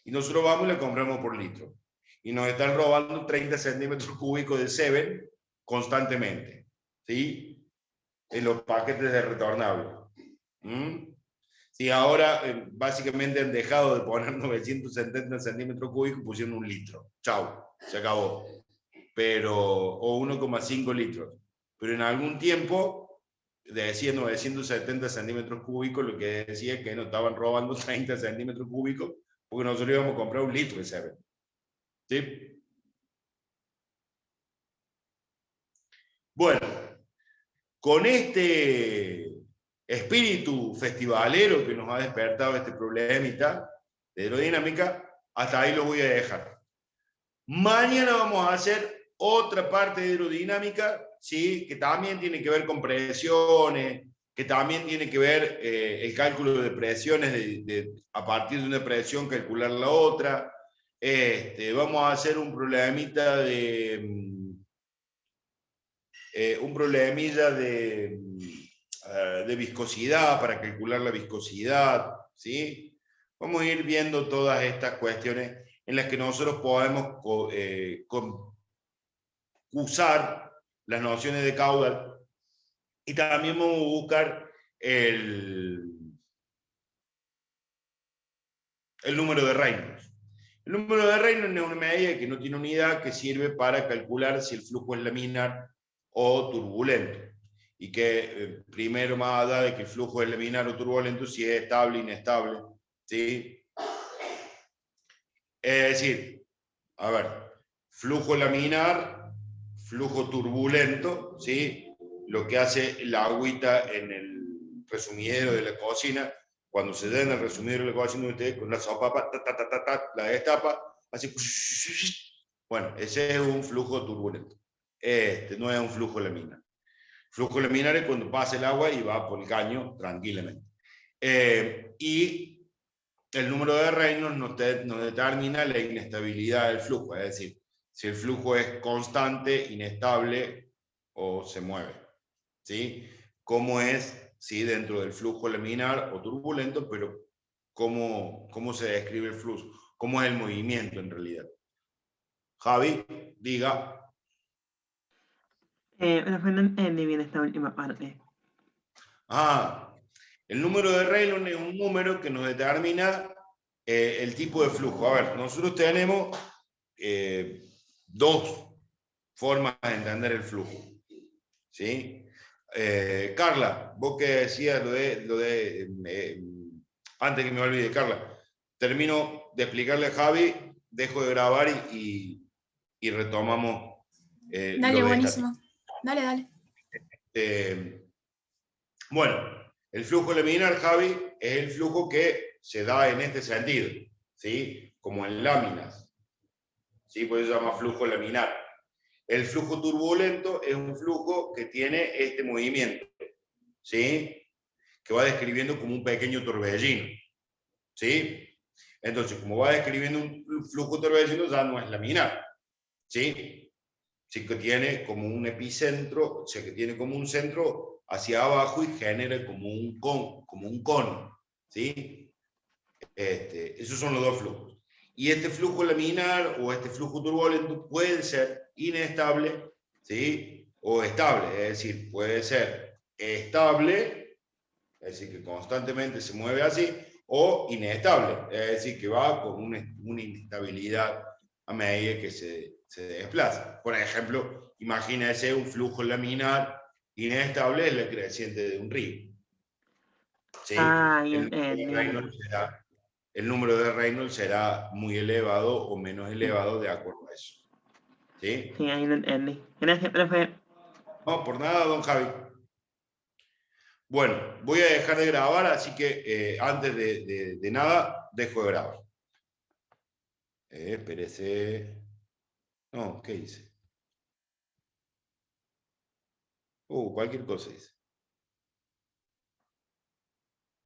Y nosotros vamos y la compramos por litro. Y nos están robando 30 centímetros cúbicos de 7 constantemente, ¿sí? En los paquetes de retornable. Sí, ahora básicamente han dejado de poner 970 centímetros cúbicos, pusieron 1 litro. Chau, se acabó. O 1,5 litros. Pero en algún tiempo decía 970 centímetros cúbicos, lo que decía es que nos estaban robando 30 centímetros cúbicos, porque nosotros íbamos a comprar 1 litro de 7. ¿Sí? Bueno, con este espíritu festivalero que nos ha despertado este problemita de aerodinámica, hasta ahí lo voy a dejar. Mañana vamos a hacer otra parte de aerodinámica, ¿sí? Que también tiene que ver con presiones, que también tiene que ver el cálculo de presiones, a partir de una presión calcular la otra. Vamos a hacer un problemita un problemilla de viscosidad para calcular la viscosidad, ¿sí? Vamos a ir viendo todas estas cuestiones en las que nosotros podemos usar las nociones de caudal, y también vamos a buscar el número de Reynolds. El número de Reynolds es una medida que no tiene unidad, que sirve para calcular si el flujo es laminar o turbulento, y que primero, más allá de que el flujo es laminar o turbulento, si es estable o inestable, ¿sí? Es decir, a ver, flujo laminar, flujo turbulento, ¿sí? Lo que hace la agüita en el resumidero de la cocina, cuando se da en el resumidero de la cocina, usted con la sopapa, la destapa, así, bueno, ese es un flujo turbulento. No es un flujo laminar. Flujo laminar es cuando pasa el agua y va por el caño tranquilamente. Y el número de Reynolds nos determina la inestabilidad del flujo, es decir, si el flujo es constante, inestable o se mueve, ¿sí? ¿Cómo es, sí, dentro del flujo laminar o turbulento, pero cómo se describe el flujo? ¿Cómo es el movimiento en realidad? Javi, diga. No entendí bien esta última parte. El número de Reynolds es un número que nos determina el tipo de flujo. A ver, nosotros tenemos dos formas de entender el flujo, ¿sí? Carla, vos que decías antes que me olvide, Carla, termino de explicarle a Javi, dejo de grabar y retomamos. Dale, buenísimo. Dale. Bueno, el flujo laminar, Javi, es el flujo que se da en este sentido, ¿sí? Como en láminas, ¿sí? Por eso se llama flujo laminar. El flujo turbulento es un flujo que tiene este movimiento, ¿sí? Que va describiendo como un pequeño torbellino, ¿sí? Entonces, como va describiendo un flujo torbellino, ya no es laminar, ¿sí? Sí que tiene como un epicentro, o sea, que tiene como un centro hacia abajo y genera como un cono, ¿sí? Esos son los dos flujos. Y este flujo laminar o este flujo turbulento puede ser inestable, ¿sí? O estable, es decir, puede ser estable, es decir, que constantemente se mueve así, o inestable, es decir, que va con una inestabilidad a medida que se desplaza. Por ejemplo, imagínese un flujo laminar inestable, es la creciente de un río. ¿Sí? Ah, El Reynolds se da el número de Reynolds será muy elevado o menos elevado de acuerdo a eso. ¿Sí? Sí, ahí lo entendí. Gracias, profe. No, por nada, don Javi. Bueno, voy a dejar de grabar, así que antes de nada, dejo de grabar. Espérese. No, ¿qué hice? Cualquier cosa dice.